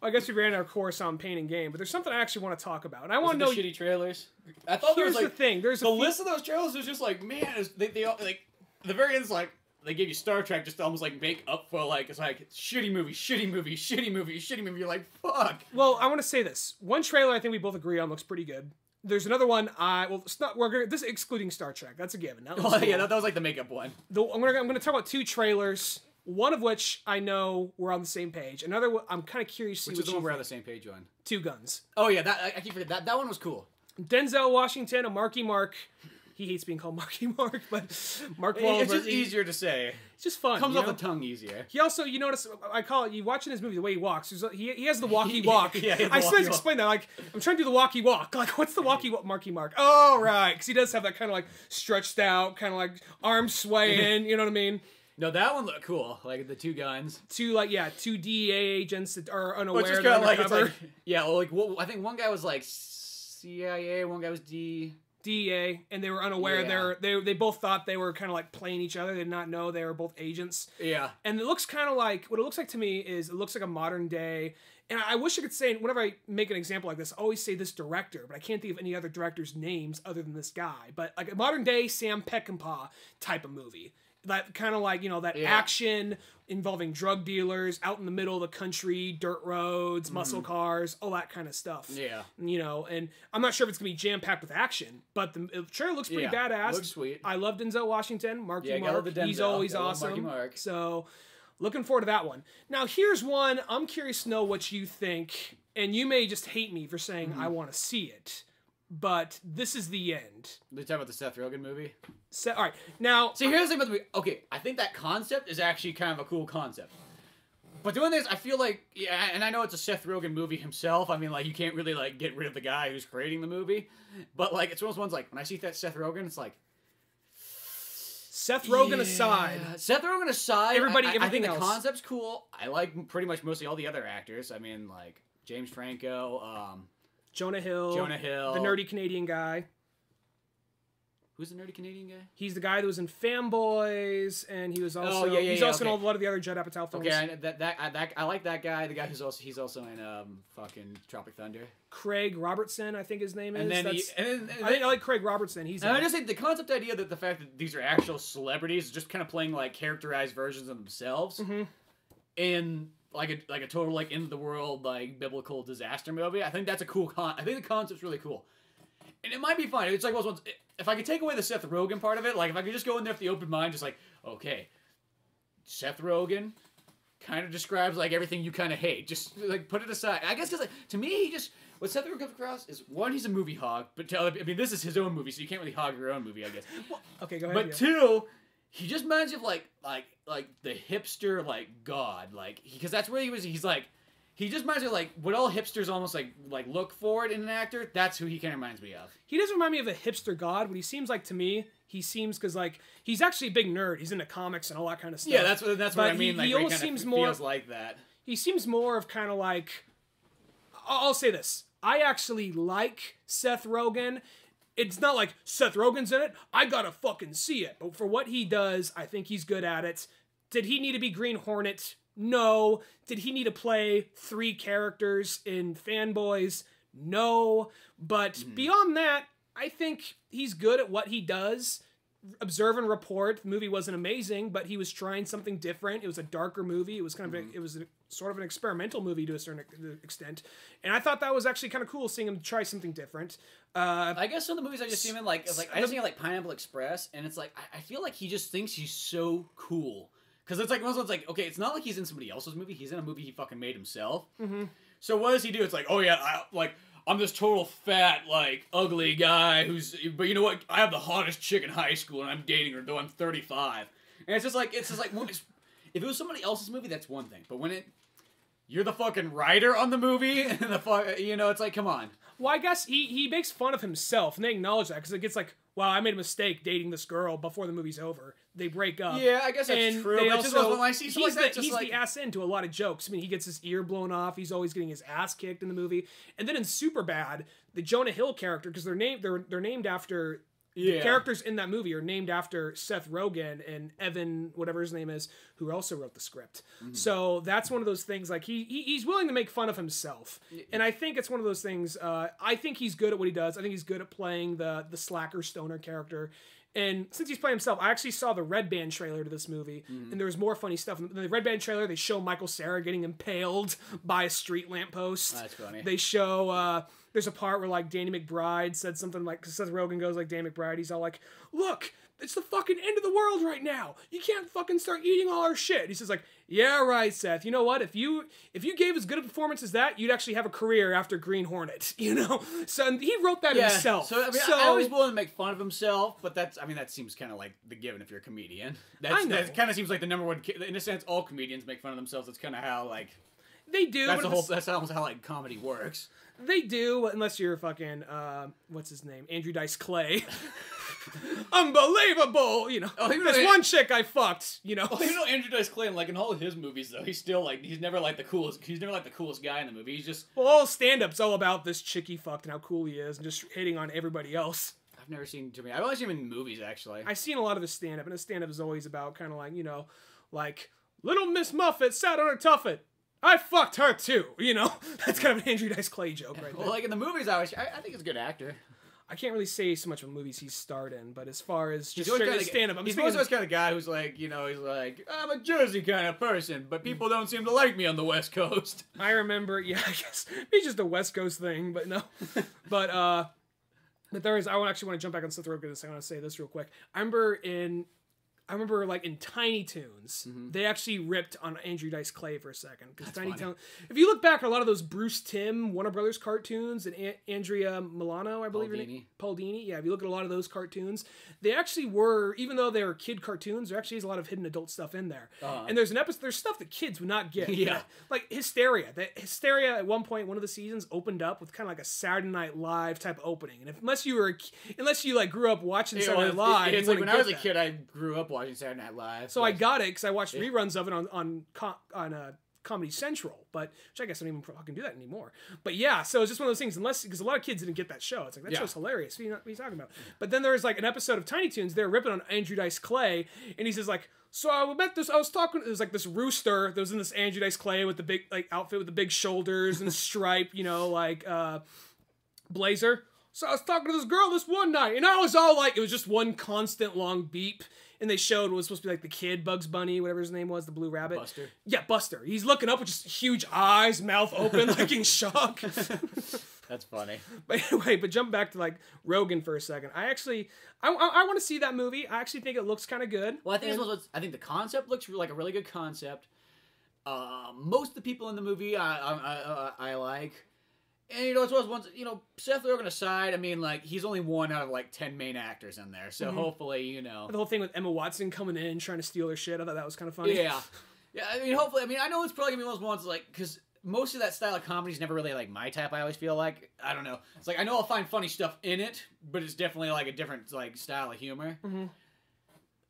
I guess we ran our course on pain and gain, but there's something I actually want to talk about, and I want to know the shitty trailers. I thought there was like the thing. There's the list of those trailers is just like man, they all, like the very end is like they gave you Star Trek just to almost like make up for like it's like shitty movie, shitty movie, shitty movie, shitty movie. You're like fuck. Well, I want to say this one trailer I think we both agree on looks pretty good. There's another one. It's not. This is excluding Star Trek. That's a given. Yeah, that was like the makeup one. I'm gonna talk about two trailers. One of which I know we're on the same page. Another one, I'm kind of curious to see which is the one we're on the same page on. Two Guns. Oh yeah, I keep forgetting that one was cool. Denzel Washington and Marky Mark. He hates being called Marky Mark, but Mark Wahlberg. It's just easier to say. It's just fun. Comes off the tongue easier. He also, you notice, I call it, you watching his movie, the way he walks. He has the walkie walk. Yeah, I sometimes explain that. Like, I'm trying to do the walkie walk. Like, what's the walkie walk, Marky Mark? Oh, right. Because he does have that kind of like stretched out, kind of like arms swaying. You know what I mean? No, that one looked cool. Like the two guns. Two DEA agents that are unaware. Which is kind of like, it's like, yeah, well, like I think one guy was like CIA, one guy was DEA, and they were unaware. Yeah. They both thought they were kind of like playing each other. They did not know they were both agents. Yeah. And it looks kind of like what it looks like to me is it looks like a modern day. And I wish I could say whenever I make an example like this, I always say this director, but I can't think of any other director's names other than this guy. But like a modern day Sam Peckinpah type of movie. That kind of like, action involving drug dealers out in the middle of the country, dirt roads, muscle cars, all that kind of stuff. Yeah. And I'm not sure if it's going to be jam-packed with action, but the trailer looks pretty badass. Looks sweet. I love Denzel Washington, Marky Mark. Denzel. He's always awesome. Marky Mark. So, looking forward to that one. Now, here's one. I'm curious to know what you think, and you may just hate me for saying I want to see it. But this is the end. They talk about the Seth Rogen movie. All right, now. See, here's the thing about the movie. Okay, I think that concept is actually kind of a cool concept. But doing this, I feel like, and I know it's a Seth Rogen movie himself. I mean, like, you can't really like get rid of the guy who's creating the movie. But like, it's one of those ones like when I see that Seth Rogen, it's like. Seth Rogen aside. Seth Rogen aside, I think the else. concept's cool. I like pretty much mostly all the other actors. I mean, like James Franco. Jonah Hill. The nerdy Canadian guy. Who's the nerdy Canadian guy? He's the guy that was in Fanboys, and he was also he's also in a lot of the other Judd Apatow films. Okay, I like that guy. The guy he's also in fucking Tropic Thunder. Craig Robertson, I think his name is. And then I like Craig Robertson. I just think the concept idea that the fact that these are actual celebrities, just kind of playing like characterized versions of themselves, in like a total like end of the world like biblical disaster movie. I think that's a cool I think the concept's really cool. And it might be fun. It's like those ones. If I could take away the Seth Rogen part of it, like if I could just go in there with the open mind, just like, okay, Seth Rogen, kind of describes like everything you kind of hate. Just like put it aside. I guess because like, to me, he just what Seth Rogen comes across is one, he's a movie hog, but I mean this is his own movie, so you can't really hog your own movie, I guess. Well, okay, go ahead. But two, he just reminds you of like the hipster like god, like because that's where he was. He's like. He just reminds me of, like, what all hipsters almost, like look for in an actor. That's who he kind of reminds me of. He doesn't remind me of a hipster god. What he seems like to me, he seems, because, like, he's actually a big nerd. He's into comics and all that kind of stuff. Yeah, that's what I mean. He almost seems more... feels like that. He seems more of kind of like... I'll say this. I actually like Seth Rogen. It's not like, Seth Rogen's in it, I gotta fucking see it. But for what he does, I think he's good at it. Did he need to be Green Hornet? No. Did he need to play 3 characters in Fanboys? No. But beyond that, I think he's good at what he does. Observe and Report, the movie wasn't amazing, but he was trying something different. It was a darker movie. It was kind of it was sort of an experimental movie to a certain extent. And I thought that was actually kind of cool seeing him try something different. I guess some of the movies I just see him in, like I just think of like Pineapple Express, and it's like I feel like he just thinks he's so cool. Because it's like, most of it's like, okay, it's not like he's in somebody else's movie. He's in a movie he fucking made himself. Mm-hmm. So what does he do? It's like, oh yeah, I'm this total fat, like, ugly guy but you know what? I have the hottest chick in high school and I'm dating her, though I'm 35. And it's just like, if it was somebody else's movie, that's one thing. But when you're the fucking writer on the movie, and it's like, come on. Well, I guess he makes fun of himself, and they acknowledge that, because it gets like, wow, I made a mistake dating this girl before the movie's over. They break up. Yeah, I guess that's true. But also, when I see he's the ass into a lot of jokes. I mean, he gets his ear blown off. He's always getting his ass kicked in the movie. And then in Superbad, the Jonah Hill character, because they're named after... Yeah. The characters in that movie are named after Seth Rogen and Evan, whatever his name is, who also wrote the script. Mm-hmm. So that's one of those things, like, he's willing to make fun of himself. And I think it's one of those things, I think he's good at what he does. I think he's good at playing the slacker stoner character. And since he's playing himself, I actually saw the Red Band trailer to this movie, and there was more funny stuff. In the Red Band trailer, they show Michael Cera getting impaled by a street lamppost. That's funny. They show... there's a part where, like, Danny McBride said something like, Seth Rogen goes like Danny McBride, he's all like, look, it's the fucking end of the world right now. You can't fucking start eating all our shit. He says like, yeah, right, Seth. You know what? If you gave as good a performance as that, you'd actually have a career after Green Hornet, you know? So he wrote that himself. So, I mean, I always willing to make fun of himself, but that seems kind of like the given if you're a comedian. That kind of seems like the number one, in a sense, all comedians make fun of themselves. That's kind of how, like... They do. That's almost how, like, comedy works. They do, unless you're fucking, what's his name? Andrew Dice Clay. Unbelievable! You know, there's one chick I fucked, you know. Well, you know Andrew Dice Clay, like, in all of his movies, though, he's still, like, he's never, like, the coolest guy in the movie. He's just... Well, all stand-up's all about this chick he fucked and how cool he is and just hating on everybody else. I've never seen too many. I've only seen him in movies, actually. I've seen a lot of his stand-up, and his stand-up is always about kind of like, you know, like, Little Miss Muffet sat on her tuffet. I fucked her too, you know? That's kind of an Andrew Dice Clay joke right there. Well, like in the movies, I think he's a good actor. I can't really say so much of movies he's starred in, but as far as just stand-up... He's always kind of guy who's like, you know, he's like, I'm a Jersey kind of person, but people don't seem to like me on the West Coast. I remember, yeah, I guess, it's just a West Coast thing, but no. But there is, I actually want to jump back on Seth Rogen, I want to say this real quick. I remember, like, in Tiny Toons, they actually ripped on Andrew Dice Clay for a second. Because Tiny Toons, if you look back at a lot of those Bruce Timm, Warner Brothers cartoons, and Andrea Milano, I believe her name, Paul Dini. Yeah, if you look at a lot of those cartoons, they actually were, even though they were kid cartoons, there actually is a lot of hidden adult stuff in there. And there's stuff that kids would not get. Yeah. Like Hysteria. Hysteria, at one point, one of the seasons opened up with kind of like a Saturday Night Live type opening. And unless you like grew up watching Saturday Night Live, it's like when I was a kid, I grew up watching Saturday Night Live. So I got it because I watched reruns of it on Comedy Central, which I guess I don't even fucking do that anymore. But yeah, so it's just one of those things, because a lot of kids didn't get that show. It's like, that show's hilarious. What are you talking about? But then there's like an episode of Tiny Toons, they're ripping on Andrew Dice Clay, and he says like, so I was talking, it was like this rooster that was in this Andrew Dice Clay with the big like outfit with the big shoulders and stripe, you know, like blazer. So I was talking to this girl this one night, and I was all like, it was just one constant long beep. And they showed what was supposed to be like the kid, Bugs Bunny, whatever his name was, the blue rabbit. Buster. Yeah, Buster. He's looking up with just huge eyes, mouth open, like in shock. That's funny. But anyway, jump back to like Rogen for a second. I want to see that movie. I actually think it looks kind of good. Well, I think the concept looks like a really good concept. Most of the people in the movie I like. And, you know, as well as once, you know, Seth Rogen aside, I mean, like, he's only one out of, like, 10 main actors in there. So hopefully, you know. The whole thing with Emma Watson coming in trying to steal her shit, I thought that was kind of funny. Yeah. Yeah, I mean, hopefully, I mean, I know it's probably going to be one of those ones, like, because most of that style of comedy is never really, like, my type, I always feel like. I don't know. It's like, I know I'll find funny stuff in it, but it's definitely, like, a different, like, style of humor.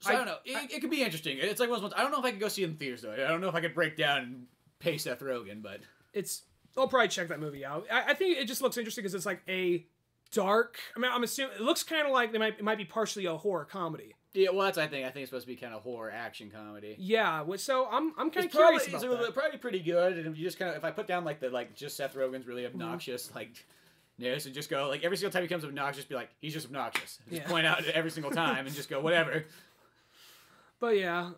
So I don't know. It could be interesting. It's like one of those ones. I don't know if I could go see it in theaters, though. I don't know if I could break down and pay Seth Rogen, but... I'll probably check that movie out. I think it just looks interesting because it's like a dark... I mean, I'm assuming... It looks kind of like it might be partially a horror comedy. Yeah, well, that's I think it's supposed to be kind of horror action comedy. Yeah, so I'm kind of curious about that. It's probably pretty good, and if you just kind of... If I put down, like, just Seth Rogen's really obnoxious, like... Yes, and just go, like, every single time he becomes obnoxious, be like, he's just obnoxious. Just point out every single time and just go, whatever. But yeah,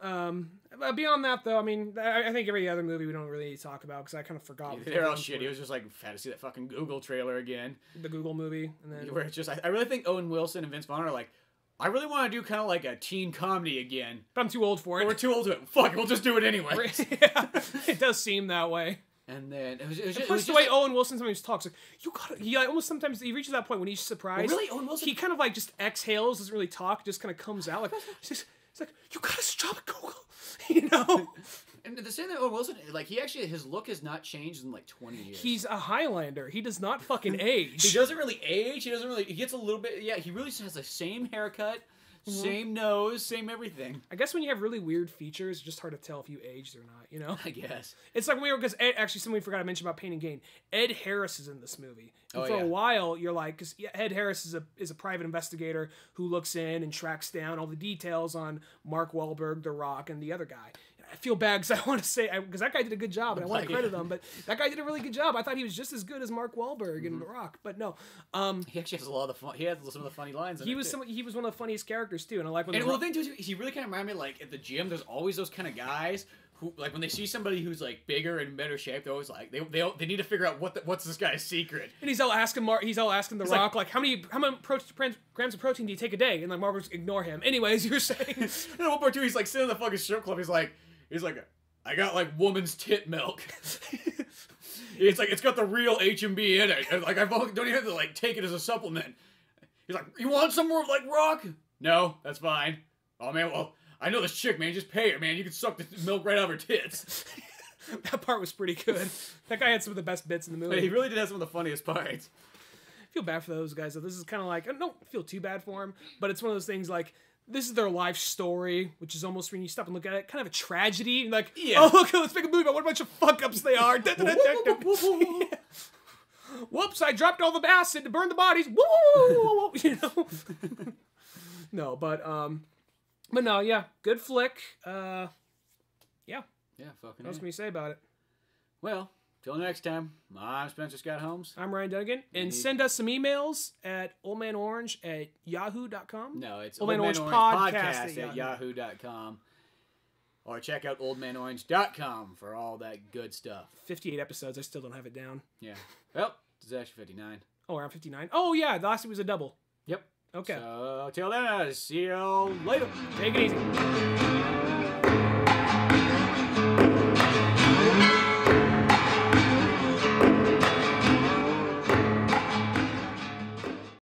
beyond that though, I mean, I think every other movie we don't really talk about because I kind of forgot. Yeah, they're all shit. It was just like, had to see that fucking Google trailer again. The Google movie, and then where it's just, I really think Owen Wilson and Vince Vaughn are like, I really want to do kind of like a teen comedy again. But I'm too old for it. We're too old to it. Fuck it, we'll just do it anyway. Yeah, it does seem that way. And then plus the way Owen Wilson sometimes talks, like you got, he almost sometimes he reaches that point when he's surprised. Well, really, Owen Wilson, he kind of like just exhales, doesn't really talk, just kind of comes out like. It's like, you gotta stop Google, you know? And the same thing Owen Wilson, like, his look has not changed in, like, 20 years. He's a Highlander. He does not fucking age. He doesn't really age. He gets a little bit, yeah, he really has the same haircut, same nose, same everything. I guess when you have really weird features, it's just hard to tell if you aged or not, you know? I guess. It's like because actually something we forgot to mention about Pain and Gain. Ed Harris is in this movie. And for a while, you're like, because Ed Harris is a private investigator who looks in and tracks down all the details on Mark Wahlberg, The Rock, and the other guy. I feel bad because I want to say, because that guy did a good job, and I want to credit him, but that guy did a really good job. I thought he was just as good as Mark Wahlberg in The Rock, but no. He actually has a lot of fun. He had some of the funny lines. He was one of the funniest characters too, and I like when. And the thing too, he really kind of reminded me, like, at the gym. There's always those kind of guys who, like, when they see somebody who's like bigger and in better shape, they're always like, they need to figure out what's this guy's secret. And he's all asking The Rock, like how many grams of protein do you take a day? And like Mark just ignore him. Anyways, you're saying. And at one point too, he's like sitting in the fucking strip club. He's like. I got like woman's tit milk. It's like it's got the real H&B in it. Like I don't even have to like take it as a supplement. He's like, you want some more like Rock? No, that's fine. Oh man, well I know this chick, man. Just pay her, man. You can suck the milk right out of her tits. That part was pretty good. That guy had some of the best bits in the movie. He really did have some of the funniest parts. I feel bad for those guys though. This is kind of like I don't feel too bad for him, but it's one of those things like. This is their life story, which is almost when you stop and look at it, kind of a tragedy. Like, oh, okay, let's make a movie about what a bunch of fuck ups they are. Whoops! I dropped all the acid to burn the bodies. Woo! You know. No, but no, yeah, good flick. Yeah. Yeah, fucking. What else can we say about it? Well. Till next time, I'm Spencer Scott Holmes. I'm Ryan Dunigan. And send us some emails at oldmanorange@yahoo.com. No, it's Old Man Orange Podcast at yahoo.com. Or check out oldmanorange.com for all that good stuff. 58 episodes. I still don't have it down. Yeah. Well, it's actually 59. Oh, around 59. Oh, yeah. The last week was a double. Yep. Okay. So, till then, see you later. Take it easy.